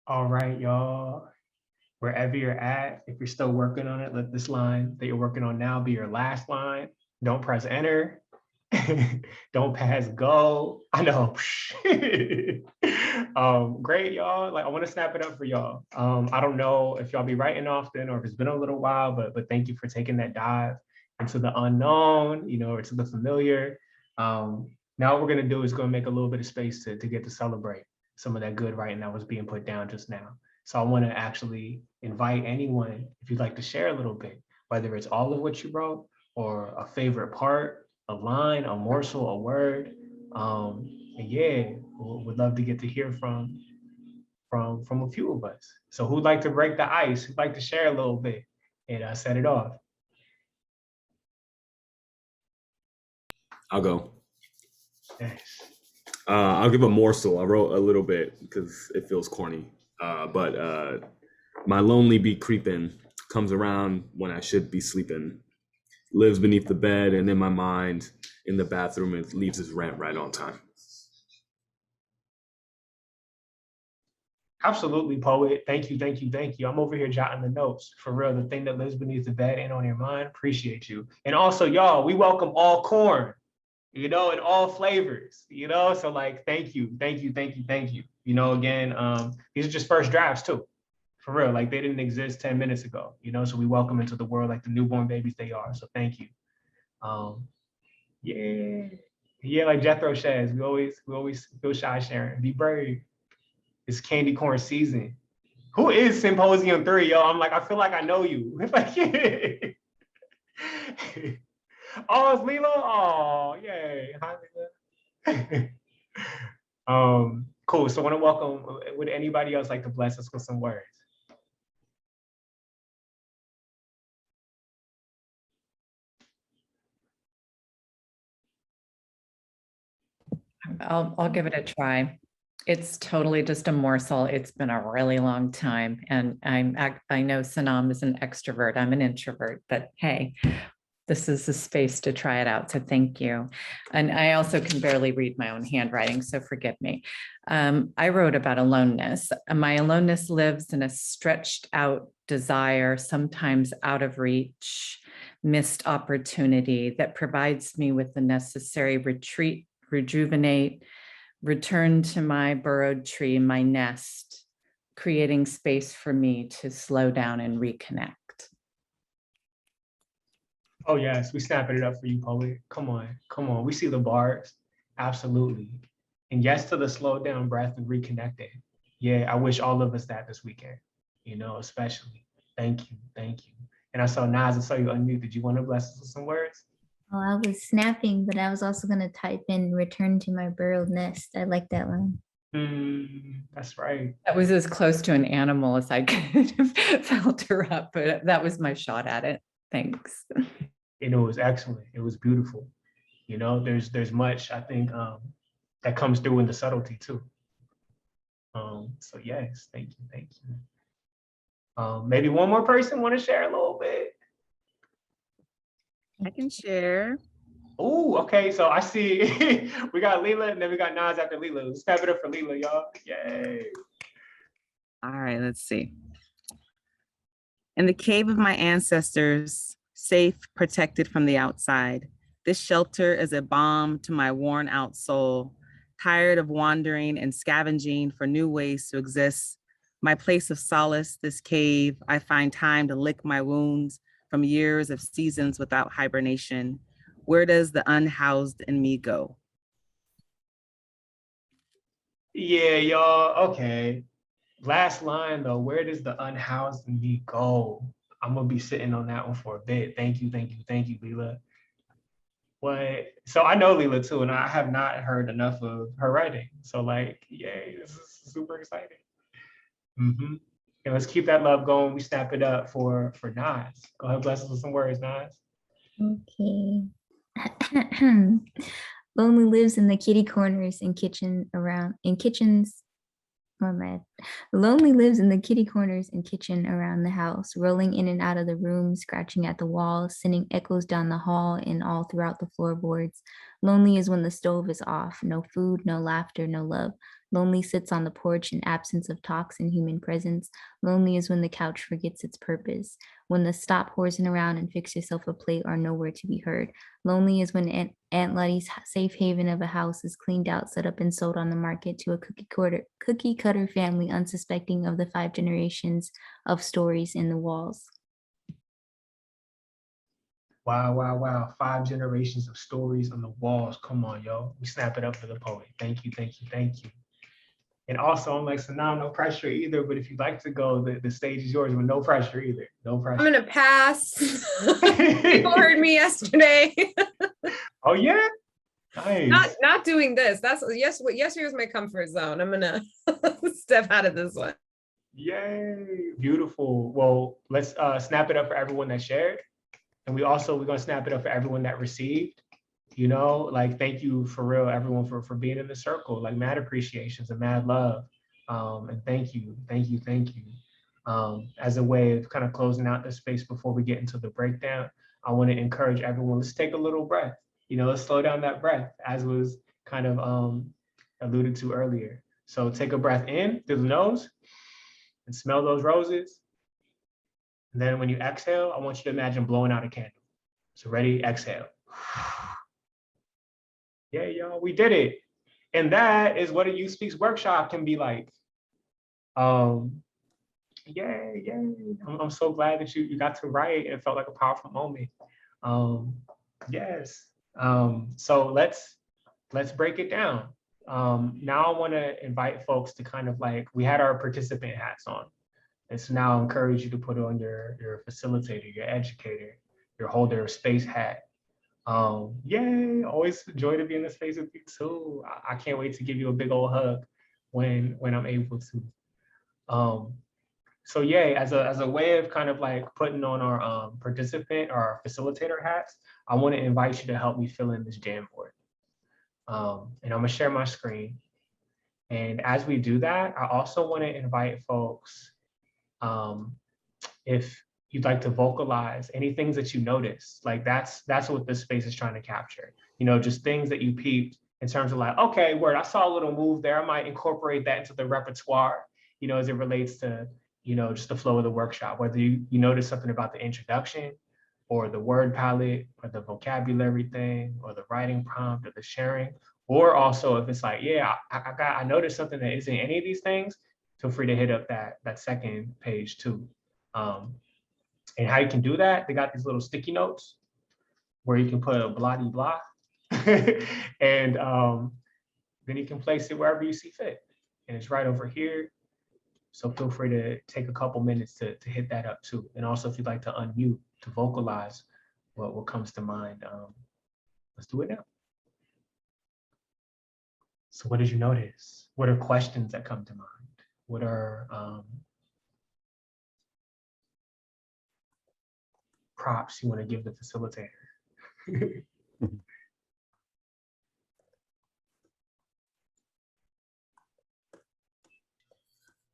All right, y'all. Wherever you're at, if you're still working on it, let this line that you're working on now be your last line. Don't press enter. Don't pass go. I know. Great, y'all. Like, I want to snap it up for y'all. I don't know if y'all be writing often or if it's been a little while, but thank you for taking that dive into the unknown, or to the familiar. Now what we're gonna do is gonna make a little bit of space to get to celebrate some of that good writing that was being put down just now. So I want to actually invite anyone, if you'd like to share a little bit, whether it's all of what you wrote or a favorite part, a line, a morsel, a word. And yeah, we'd love to get to hear from a few of us. So who'd like to break the ice? Who'd like to share a little bit and set it off? I'll go. Yes. I'll give a morsel. I wrote a little bit because it feels corny. But my lonely bee creeping comes around when I should be sleeping, lives beneath the bed and in my mind, in the bathroom, and leaves his rent right on time. Absolutely, poet. Thank you, thank you, thank you. I'm over here jotting the notes. For real, the thing that lives beneath the bed and on your mind, appreciate you. And also, y'all, we welcome all corn, in all flavors, so like, thank you, thank you, thank you, thank you. Again, these are just first drafts too, for real. Like, they didn't exist 10 minutes ago, so we welcome into the world like the newborn babies they are. So thank you. Yeah, like Jethro says, we always feel shy sharing. Be brave. It's candy corn season. Who is Symposium 3, yo? I'm like, I feel like I know you. Oh, it's Lilo. Oh, yay. Hi, Lilo. Cool. So I want to welcome, would anybody else like to bless us with some words? I'll give it a try. It's totally just a morsel. It's been a really long time. And I know Sanam is an extrovert. I'm an introvert, but hey, this is the space to try it out. So thank you. And I also can barely read my own handwriting, so forgive me. I wrote about aloneness. My aloneness lives in a stretched out desire, sometimes out of reach, missed opportunity that provides me with the necessary retreat, rejuvenate, return to my burrowed tree, my nest, creating space for me to slow down and reconnect. Oh yes, we snapping it up for you, poet. Come on, come on. We see the bars. absolutely. And yes to the slow down breath and reconnecting. Yeah, I wish all of us that this weekend, especially. Thank you, thank you. And I saw Nas, I saw you unmute. Did you want to bless us with some words? Oh, I was snapping, but I was also going to type in return to my burrowed nest. I like that line. That's right. That was as close to an animal as I could have felt her up, but that was my shot at it. Thanks. And it was excellent. It was beautiful. There's much, I think, that comes through in the subtlety too. So yes, thank you. Maybe one more person want to share a little bit. I can share. Oh, okay. So I see we got Leela and then we got Nas after Leela. Let's clap it up for Leela, y'all. Yay. All right, let's see. In the cave of my ancestors, safe, protected from the outside, this shelter is a balm to my worn out soul, tired of wandering and scavenging for new ways to exist. My place of solace, this cave, I find time to lick my wounds from years of seasons without hibernation. Where does the unhoused in me go? Yeah, y'all. Okay. Last line though, where does the unhoused in me go? I'm gonna be sitting on that one for a bit. Thank you, Leela. So I know Leela too, and I have not heard enough of her writing. So yay, this is super exciting. And let's keep that love going. We snap it up for Nas. Go ahead, bless us with some words, Nas. Okay. Lonely lives in the kitty corners and kitchens. Oh, man. Lonely lives in the kitty corners and kitchen around the house, rolling in and out of the room, scratching at the walls, sending echoes down the hall and all throughout the floorboards. Lonely is when the stove is off, no food, no laughter, no love. Lonely sits on the porch in absence of talks and human presence. Lonely is when the couch forgets its purpose, when the stop horsing around and fix yourself a plate are nowhere to be heard. Lonely is when Aunt Luttie's safe haven of a house is cleaned out, set up and sold on the market to a cookie cutter family unsuspecting of the 5 generations of stories in the walls. Wow. 5 generations of stories on the walls. Come on, yo. We snap it up for the poet. Thank you. And also, I'm like, so now no pressure either, but if you'd like to go, the stage is yours with no pressure either. No pressure. I'm gonna pass. People heard me yesterday. Oh yeah? Nice. Not doing this. Yesterday was my comfort zone. I'm gonna step out of this one. Yay, beautiful. Well, let's snap it up for everyone that shared. And we're gonna snap it up for everyone that received. Thank you for real, everyone, for being in the circle. Mad appreciations and mad love. And thank you. As a way of kind of closing out the space before we get into the breakdown, I want to encourage everyone, let's take a little breath. Let's slow down that breath, as was kind of alluded to earlier. So take a breath in through the nose and smell those roses. And then when you exhale, I want you to imagine blowing out a candle. So ready, exhale. Yeah, y'all, we did it. And that is what a Youth Speaks workshop can be like. Yay. I'm so glad that you got to write. It felt like a powerful moment. Yes. So let's break it down. Now I want to invite folks to kind of we had our participant hats on. And so now I encourage you to put on your facilitator, your educator, your holder of space hat. Yay, always a joy to be in the space with you too. I can't wait to give you a big old hug when I'm able to. So yay, as a way of kind of putting on our participant or our facilitator hats, I want to invite you to help me fill in this Jamboard. And I'm gonna share my screen. And as we do that, I also want to invite folks, if you'd like to vocalize any things that you notice, that's what this space is trying to capture. Just things that you peeped in terms of okay, word, I saw a little move there. I might incorporate that into the repertoire, as it relates to, just the flow of the workshop, whether you notice something about the introduction or the word palette or the vocabulary thing or the writing prompt or the sharing, or also if it's I noticed something that isn't any of these things, feel free to hit up that second page too. And how you can do that, they got these little sticky notes where you can put a blah de blah, And then you can place it wherever you see fit. And it's right over here. So feel free to take a couple minutes to hit that up too. And also if you'd like to unmute to vocalize what comes to mind, let's do it now. So what did you notice? What are questions that come to mind? What are props you want to give the facilitator?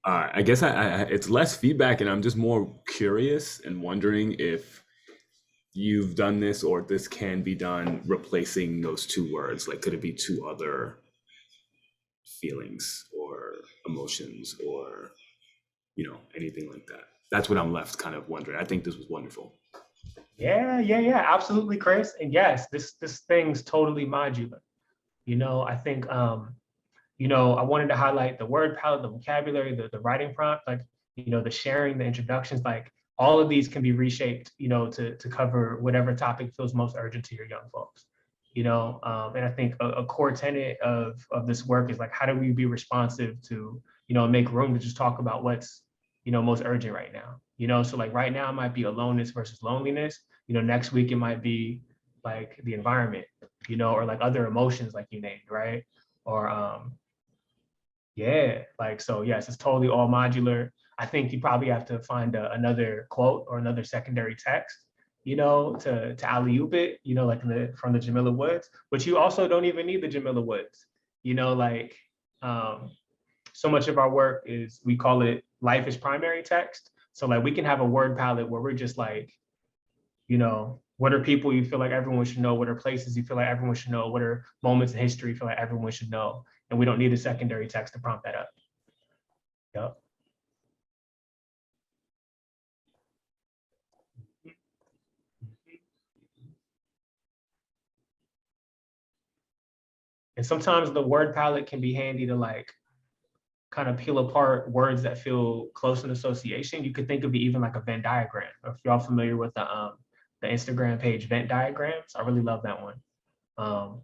I guess it's less feedback, and I'm just more curious and wondering if you've done this or this can be done replacing those two words. Like, could it be two other feelings or emotions or, anything like that? That's what I'm left kind of wondering. I think this was wonderful. Yeah, absolutely, Chris. And yes, this thing's totally modular. I think I wanted to highlight the word palette, the vocabulary, the writing prompt, like, the sharing, the introductions, like all of these can be reshaped, to cover whatever topic feels most urgent to your young folks. And I think a core tenet of this work is like, how do we be responsive to, make room to just talk about what's, most urgent right now. So like right now it might be aloneness versus loneliness. Next week it might be like the environment, or like other emotions like you named, right? Or yeah, like, so yes, it's totally all modular. I think you probably have to find another quote or another secondary text, to alley-oop it, like from the Jamila Woods, but you also don't even need the Jamila Woods, like so much of our work is, we call it life is primary text. So like we can have a word palette where we're just like, what are people you feel like everyone should know? What are places you feel like everyone should know? What are moments in history you feel like everyone should know? And we don't need a secondary text to prompt that up. Yep. And sometimes the word palette can be handy to like kind of peel apart words that feel close in association. You could think of it even like a Venn diagram. If y'all familiar with the Instagram page Venn diagrams, I really love that one.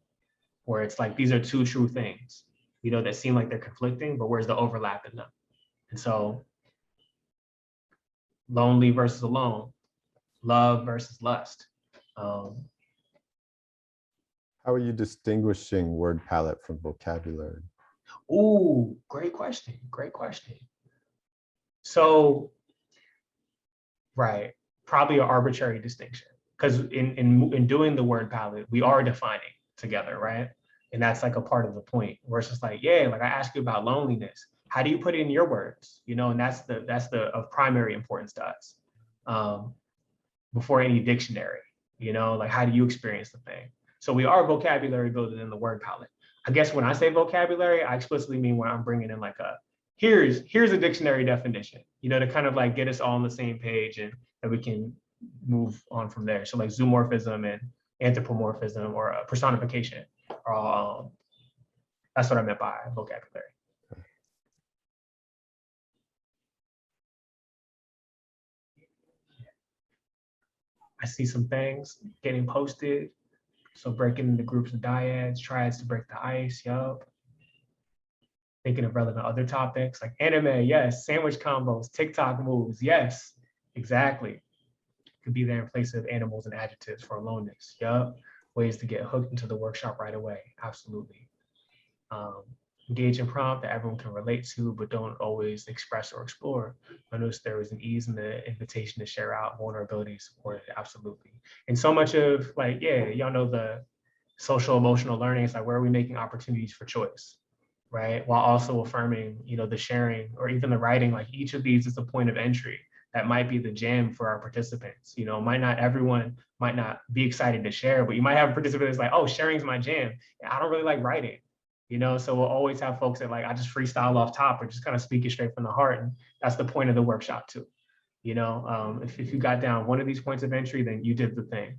Where it's like, these are two true things, that seem like they're conflicting, but where's the overlap in them? And so lonely versus alone, love versus lust. How are you distinguishing word palette from vocabulary? Ooh, great question. So, right, probably an arbitrary distinction, because in doing the word palette, we are defining together, right? And that's like a part of the point, where it's just like, yeah, like I asked you about loneliness. How do you put it in your words? And that's the of primary importance to us. Before any dictionary, like how do you experience the thing? So we are vocabulary building in the word palette. I guess when I say vocabulary, I explicitly mean when I'm bringing in like here's a dictionary definition, to kind of like get us all on the same page, and that we can move on from there. So like zoomorphism and anthropomorphism or personification are all, that's what I meant by vocabulary. I see some things getting posted. So breaking into groups of dyads, triads to break the ice, yup. Thinking of relevant other topics like anime, yes. Sandwich combos, TikTok moves, yes. Exactly. Could be there in place of animals and adjectives for aloneness, yup. Ways to get hooked into the workshop right away, absolutely. Engage in prompt that everyone can relate to, but don't always express or explore. I noticed there was an ease in the invitation to share out, vulnerability supported, absolutely. And so much of like, yeah, y'all know the social emotional learning is like, where are we making opportunities for choice, right? While also affirming, the sharing or even the writing, like each of these is a point of entry that might be the jam for our participants. Everyone might not be excited to share, but you might have a participant that's like, oh, sharing's my jam. I don't really like writing. So we'll always have folks that like, I just freestyle off top or just kind of speak it straight from the heart. And that's the point of the workshop too. If you got down one of these points of entry, then you did the thing.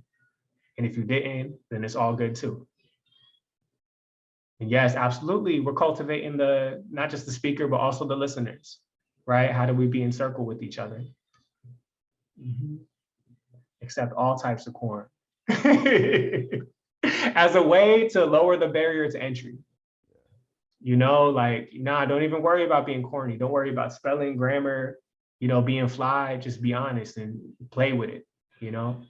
And if you didn't, then it's all good too. And yes, absolutely. We're cultivating not just the speaker, but also the listeners, right? How do we be in circle with each other? Mm-hmm. Accept all types of corn. as a way to lower the barrier to entry. You know, like, nah, don't even worry about being corny. Don't worry about spelling, grammar, you know, being fly. Just be honest and play with it, you know?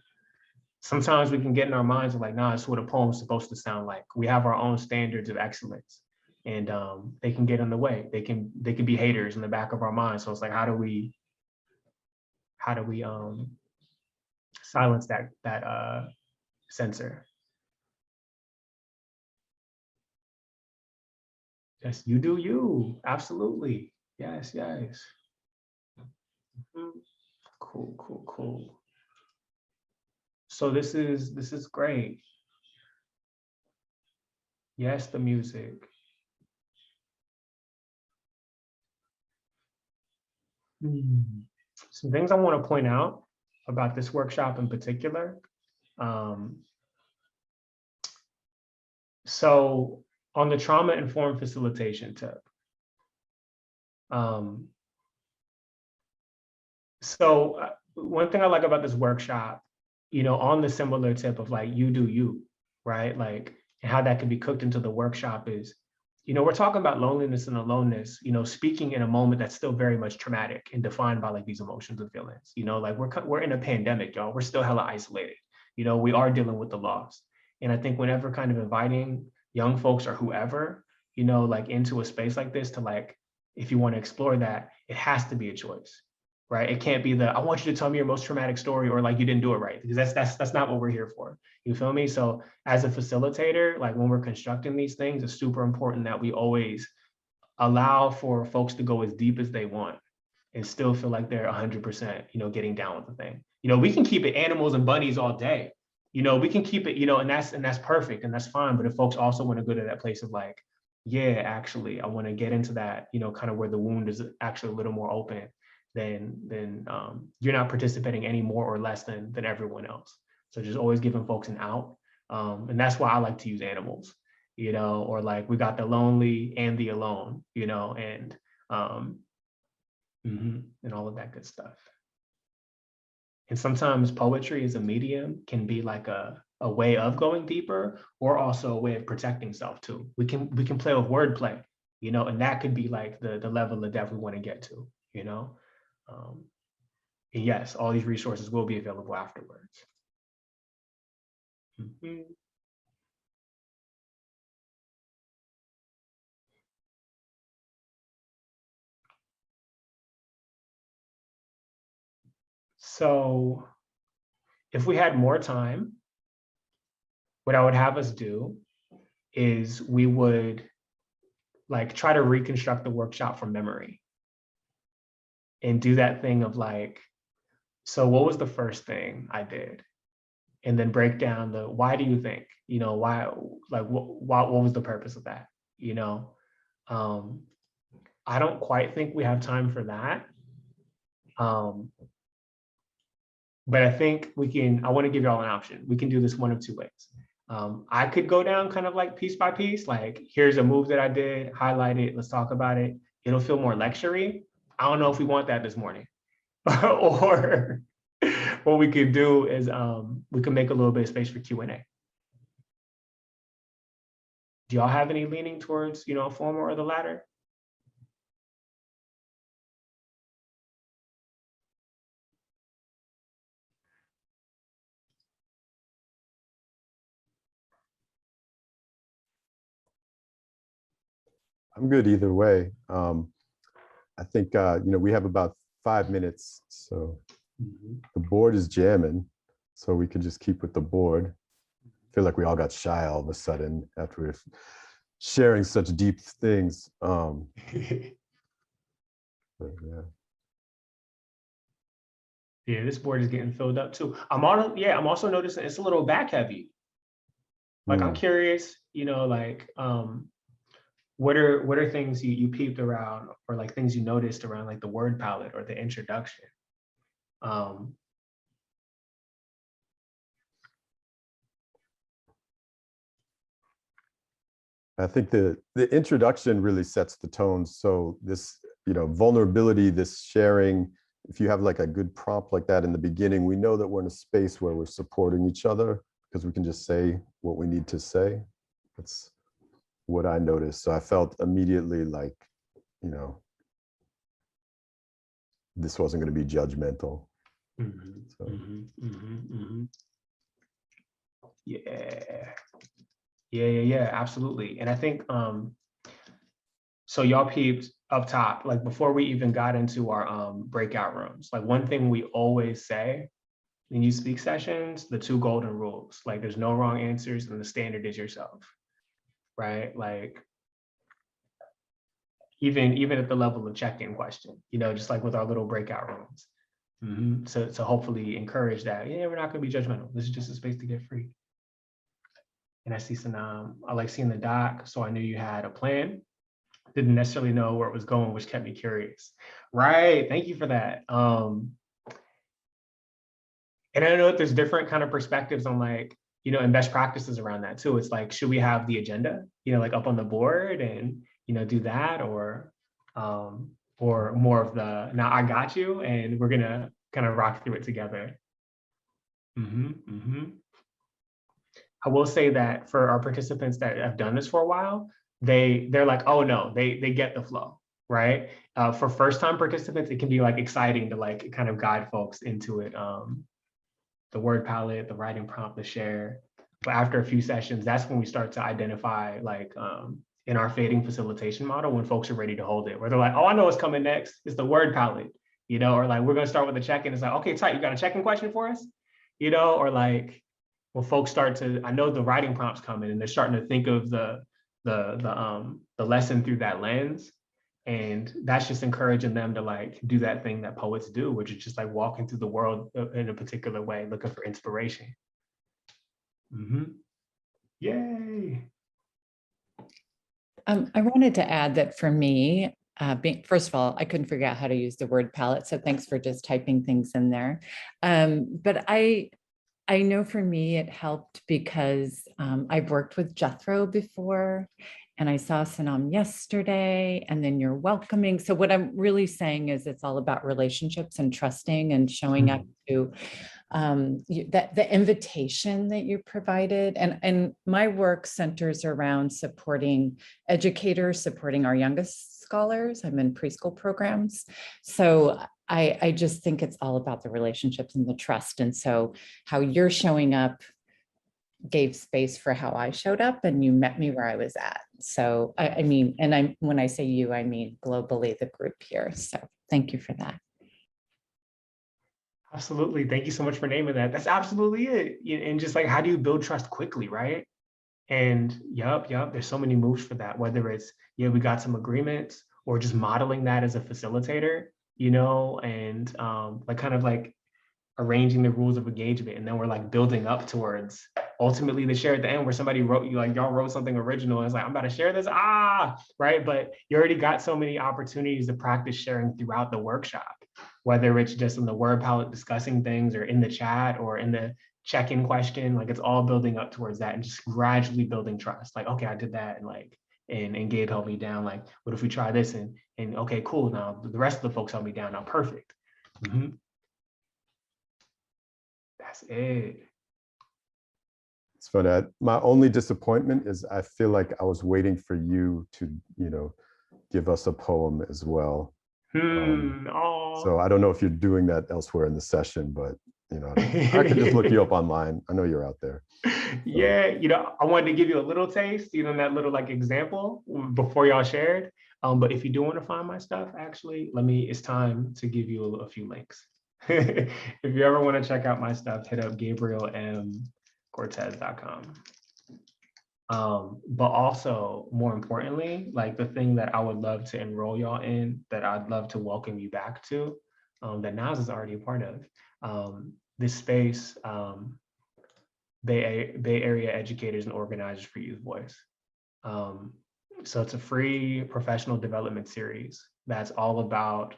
Sometimes we can get in our minds of like, nah, it's what a poem's supposed to sound like. We have our own standards of excellence, and they can get in the way. They can be haters in the back of our minds. So it's like, how do we silence that censor? Yes, you do you. Absolutely. Yes, yes. Cool, cool, cool. So this is great. Yes, the music. Some things I want to point out about this workshop in particular. So on the trauma-informed facilitation tip, one thing I like about this workshop, you know, on the similar tip of like, you do you, right? Like, and how that could be cooked into the workshop is, you know, we're talking about loneliness and aloneness, you know, speaking in a moment that's still very much traumatic and defined by like these emotions and feelings, you know, like we're in a pandemic, y'all, we're still hella isolated, you know, we are dealing with the loss. And I think whenever kind of inviting young folks or whoever, you know, like into a space like this to like, if you want to explore that, it has to be a choice, right? It can't be I want you to tell me your most traumatic story or like you didn't do it right, because that's not what we're here for. You feel me? So as a facilitator, like when we're constructing these things, it's super important that we always allow for folks to go as deep as they want and still feel like they're 100%, you know, getting down with the thing. You know, we can keep it animals and bunnies all day. You know, we can keep it, you know, and that's perfect and that's fine. But if folks also want to go to that place of like, yeah, actually, I want to get into that, you know, kind of where the wound is actually a little more open, then you're not participating any more or less than everyone else. So just always giving folks an out. And that's why I like to use animals, you know, or like we got the lonely and the alone, you know, and all of that good stuff. And sometimes poetry as a medium can be like a way of going deeper, or also a way of protecting self too. We can play with wordplay, you know, and that could be like the level of depth we want to get to, you know. And yes, all these resources will be available afterwards. So if we had more time, what I would have us do is we would like try to reconstruct the workshop from memory and do that thing of like, so what was the first thing I did? And then break down the, why do you think, you know, why, like, what was the purpose of that? You know, I don't quite think we have time for that. But I think I want to give y'all an option. We can do this one of two ways. I could go down kind of like piece by piece, like here's a move that I did, highlight it, let's talk about it. It'll feel more lecture-y. I don't know if we want that this morning. Or what we could do is we can make a little bit of space for Q&A. Do y'all have any leaning towards, you know, former or the latter? I'm good either way. I think, you know, we have about 5 minutes, so the board is jamming, so we can just keep with the board. I feel like we all got shy all of a sudden after we're sharing such deep things. But yeah. Yeah, this board is getting filled up too. I'm also noticing it's a little back heavy. Like I'm curious, you know, like what are things you peeped around, or like things you noticed around like the word palette or the introduction? I think the introduction really sets the tone. So this, you know, vulnerability, this sharing, if you have like a good prompt like that in the beginning, we know that we're in a space where we're supporting each other, because we can just say what we need to say. That's what I noticed. So I felt immediately like, you know, this wasn't going to be judgmental. So. Yeah, absolutely. And I think, so y'all peeped up top, like before we even got into our breakout rooms, like one thing we always say in youth speak sessions, the 2 golden rules, like there's no wrong answers and the standard is yourself, right? Like even at the level of check-in question, you know, just like with our little breakout rooms. So hopefully encourage that, yeah, we're not gonna be judgmental. This is just a space to get free. And I see some, I like seeing the doc, so I knew you had a plan. Didn't necessarily know where it was going, which kept me curious. Right, thank you for that. And I know that there's different kind of perspectives on like, you know, and best practices around that too. It's like, should we have the agenda, you know, like up on the board and, you know, do that, or more of the, now I got you and we're gonna kind of rock through it together. I will say that for our participants that have done this for a while, they're like, oh no, they get the flow, right? For first time participants, it can be like exciting to like kind of guide folks into it. The word palette, the writing prompt, the share. But after a few sessions, that's when we start to identify like in our fading facilitation model, when folks are ready to hold it, where they're like, oh, I know what's coming next. It's the word palette, you know, or like, we're gonna start with a check-in. It's like, okay, tight, you got a check-in question for us? You know, or like, when folks start to, I know the writing prompts coming and they're starting to think of the lesson through that lens. And that's just encouraging them to like do that thing that poets do, which is just like walking through the world in a particular way, looking for inspiration. Yay. I wanted to add that for me, first of all, I couldn't figure out how to use the word palette. So thanks for just typing things in there. But I know for me, it helped because I've worked with Jethro before, and I saw Sanam yesterday, and then you're welcoming. So what I'm really saying is it's all about relationships and trusting and showing up to the invitation that you provided. And my work centers around supporting educators, supporting our youngest scholars. I'm in preschool programs. So I just think it's all about the relationships and the trust. And so how you're showing up gave space for how I showed up, and you met me where I was at. So I mean, and when I say you, I mean globally the group here. So thank you for that. Absolutely. Thank you so much for naming that. That's absolutely it. And just like, how do you build trust quickly, right? And yup, there's so many moves for that, whether it's, yeah, we got some agreements, or just modeling that as a facilitator, you know, and like kind of like arranging the rules of engagement. And then we're like building up towards ultimately the share at the end, where somebody wrote you, like y'all wrote something original. And it's like, I'm about to share this, right? But you already got so many opportunities to practice sharing throughout the workshop, whether it's just in the word palette discussing things, or in the chat, or in the check-in question. Like it's all building up towards that and just gradually building trust. Like, okay, I did that, and like, and Gabe held me down. Like, what if we try this? And okay, cool. Now the rest of the folks held me down. Now, perfect. That's it. It's fun. My only disappointment is I feel like I was waiting for you to, you know, give us a poem as well. So I don't know if you're doing that elsewhere in the session, but you know, I could just look you up online. I know you're out there. Yeah, you know, I wanted to give you a little taste, you know, that little like example before y'all shared. But if you do want to find my stuff, actually, it's time to give you a few links. If you ever want to check out my stuff, hit up GabrielMCortez.com. But also, more importantly, like the thing that I would love to enroll y'all in, that I'd love to welcome you back to, that Naz is already a part of. This space, Bay Area Educators and Organizers for Youth Voice. So it's a free professional development series that's all about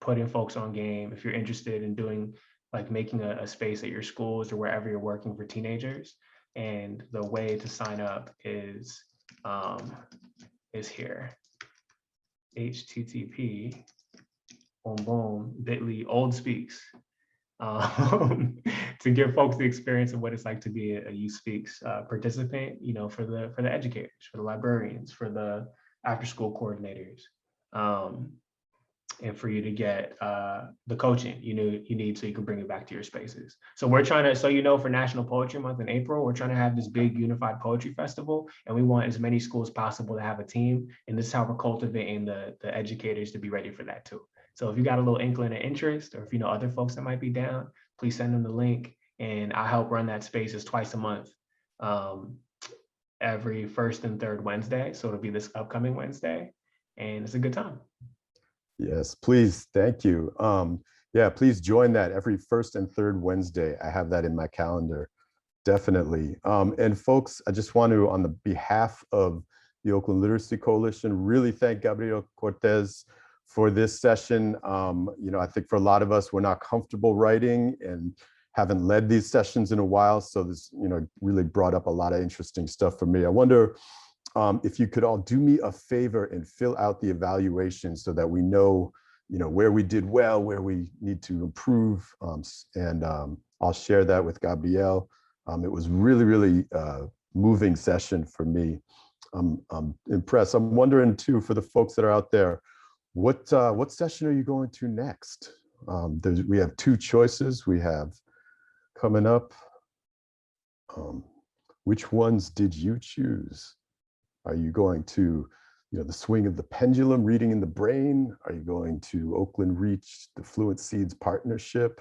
putting folks on game. If you're interested in doing, like making a space at your schools or wherever you're working for teenagers. And the way to sign up is here. HTTP, boom, bit.ly, Old Speaks. to give folks the experience of what it's like to be a Youth Speaks participant, for the educators, for the librarians, for the after school coordinators, and for you to get the coaching you need so you can bring it back to your spaces. So we're trying to, for National Poetry Month in April, we're trying to have this big unified poetry festival, and we want as many schools possible to have a team. And this is how we're cultivating the educators to be ready for that too. So if you got a little inkling of interest, or if you know other folks that might be down, please send them the link, and I'll help run that space. It's twice a month, every first and third Wednesday. So it'll be this upcoming Wednesday, and it's a good time. Yes, please. Thank you. Yeah, please join that every first and third Wednesday. I have that in my calendar, definitely. And folks, I just want to, on the behalf of the Oakland Literacy Coalition, really thank Gabriel Cortez for this session. I think for a lot of us, we're not comfortable writing and haven't led these sessions in a while. So this, really brought up a lot of interesting stuff for me. I wonder if you could all do me a favor and fill out the evaluation so that we know, where we did well, where we need to improve. And I'll share that with Gabriel. It was really, really moving session for me. I'm impressed. I'm wondering too, for the folks that are out there, what session are you going to next? We have two choices we have coming up. Which ones did you choose? Are you going to, the swing of the pendulum, reading in the brain? Are you going to Oakland Reach, the Fluent Seeds partnership?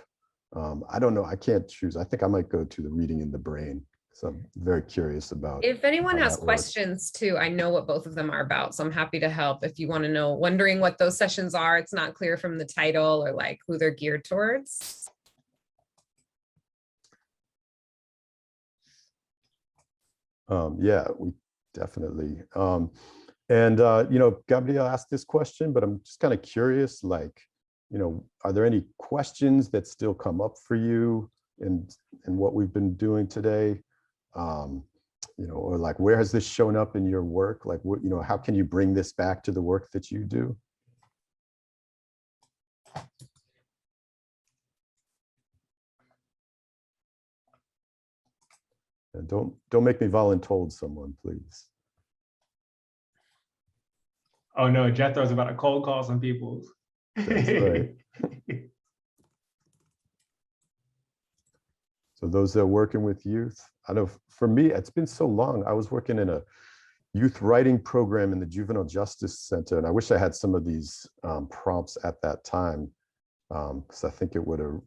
I don't know. I can't choose. I think I might go to the reading in the brain. So I'm very curious about. If anyone how has that works. questions too, I know what both of them are about. So I'm happy to help if you want to know, wondering what those sessions are. It's not clear from the title or like who they're geared towards. Yeah, we definitely. Gabriel asked this question, but I'm just kind of curious, like, are there any questions that still come up for you in what we've been doing today? Or like, where has this shown up in your work? Like, what, how can you bring this back to the work that you do? And don't make me voluntold someone, please. Oh no, Jethro's about to cold call some people. That's right. So those that are working with youth, I know for me, it's been so long. I was working in a youth writing program in the Juvenile Justice Center, and I wish I had some of these prompts at that time, because I think it would have,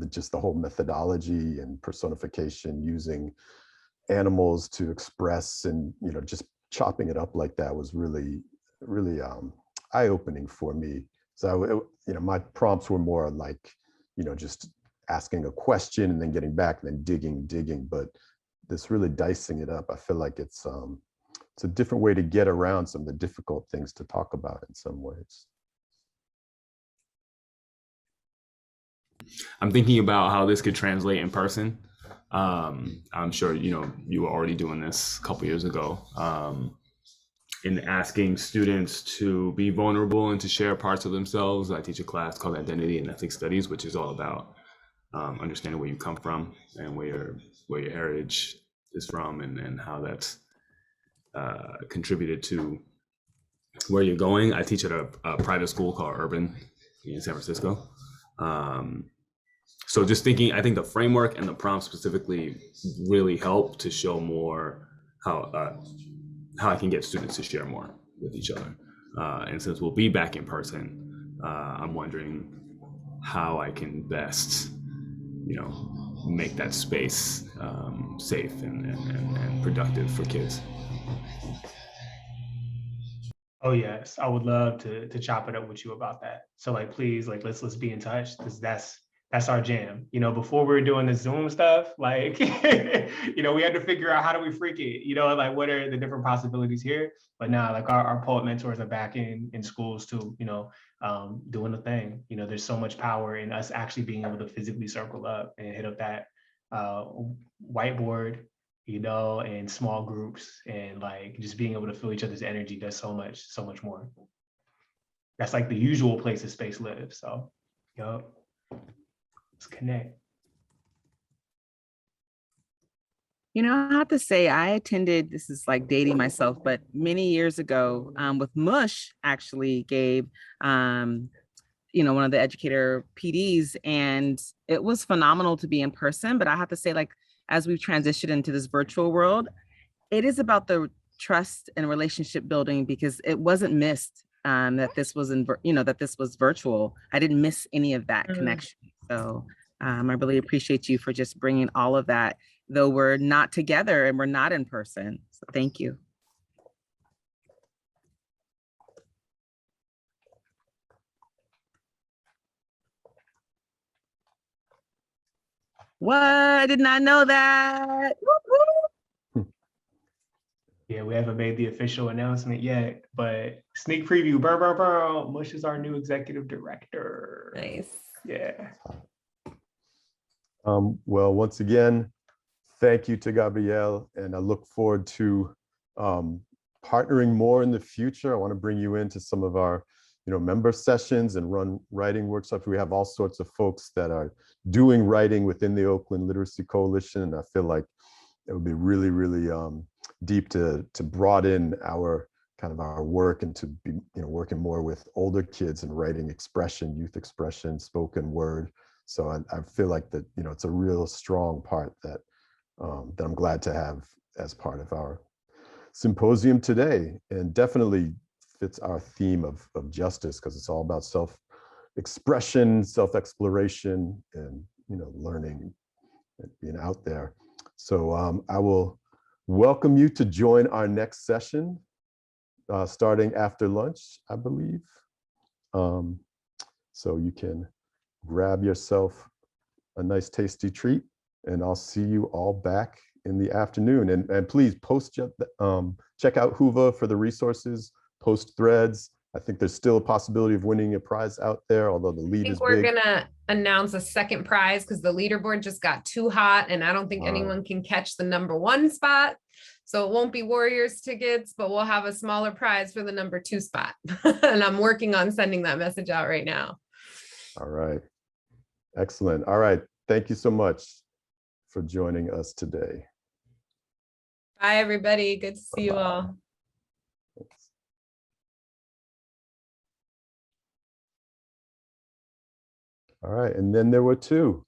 just the whole methodology and personification, using animals to express, and just chopping it up like that was really, really eye-opening for me. So my prompts were more like, just asking a question and then getting back and then digging, but this really dicing it up, I feel like it's a different way to get around some of the difficult things to talk about in some ways. I'm thinking about how this could translate in person. I'm sure, you were already doing this a couple years ago, in asking students to be vulnerable and to share parts of themselves. I teach a class called Identity and Ethnic Studies, which is all about understanding where you come from and where your heritage is from, and how that's contributed to where you're going. I teach at a private school called Urban in San Francisco. So just thinking, I think the framework and the prompt specifically really help to show more how I can get students to share more with each other. And since we'll be back in person, I'm wondering how I can best, make that space safe and productive for kids. Oh yes, I would love to chop it up with you about that. So like, please, like, let's be in touch, because that's our jam. Before we were doing the Zoom stuff, like, we had to figure out how do we freak it, like what are the different possibilities here. But now, like, our poet mentors are back in schools too, doing the thing. There's so much power in us actually being able to physically circle up and hit up that whiteboard, in small groups, and like just being able to feel each other's energy does so much more. That's like the usual place that space lives. So, yep. Let's connect. You know, I have to say, I attended, this is like dating myself, but many years ago with Mush, actually, Gabe, one of the educator PDs, and it was phenomenal to be in person. But I have to say, like, as we've transitioned into this virtual world, it is about the trust and relationship building, because it wasn't missed that this was that this was virtual. I didn't miss any of that connection. So I really appreciate you for just bringing all of that, though we're not together and we're not in person. So thank you. What? I did not know that. Yeah, we haven't made the official announcement yet, but sneak preview, burr, burr, burr. Mush is our new executive director. Nice. Yeah. Well, once again, thank you to Gabriel, and I look forward to partnering more in the future. I want to bring you into some of our member sessions and run writing workshops. We have all sorts of folks that are doing writing within the Oakland Literacy Coalition, and I feel like it would be really, really deep to broaden our work and to be working more with older kids and writing expression, youth expression, spoken word. So I feel like that it's a real strong part that that I'm glad to have as part of our symposium today, and definitely fits our theme of justice, because it's all about self-expression, self-exploration, and learning and being out there. So I will welcome you to join our next session starting after lunch, I believe. So you can grab yourself a nice tasty treat, and I'll see you all back in the afternoon. And please check out Whova for the resources, post threads. I think there's still a possibility of winning a prize out there, although the lead is big. We're gonna announce a second prize because the leaderboard just got too hot, and I don't think anyone can catch the #1 spot. So it won't be Warriors tickets, but we'll have a smaller prize for the #2 spot. And I'm working on sending that message out right now. All right. Excellent. All right. Thank you so much for joining us today. Bye, everybody. Good to see you all. Thanks. All right. And then there were two.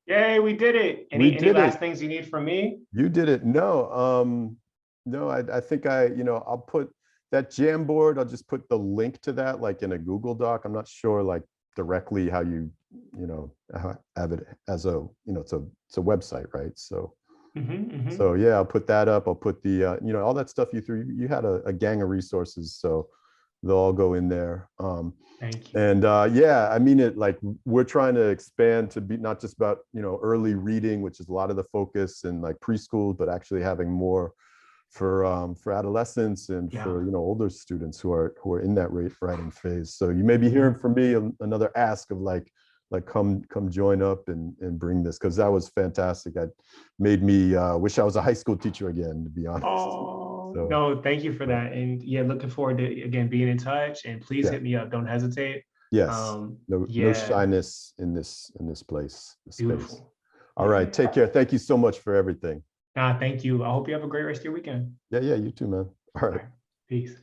Yay, we did it. Any last things you need from me? You did it. No, no, I think I'll put that Jamboard, I'll just put the link to that like in a Google Doc. I'm not sure like directly how you have it as a, it's a website, right? So, so yeah, I'll put that up. I'll put the, all that stuff you threw, you had a gang of resources, so they'll all go in there. Thank you. And yeah, I mean, we're trying to expand to be not just about, early reading, which is a lot of the focus, and like preschool, but actually having more for adolescents and for older students who are in that writing phase. So you may be hearing from me another ask of like come join up and bring this, because that was fantastic. That made me wish I was a high school teacher again, to be honest. Oh, so, no, thank you for that. And yeah, looking forward to again being in touch, and please hit me up. Don't hesitate. Yes. No shyness in this place. Space. All right, take care. Thank you so much for everything. Thank you. I hope you have a great rest of your weekend. Yeah, you too, man. All right. Peace.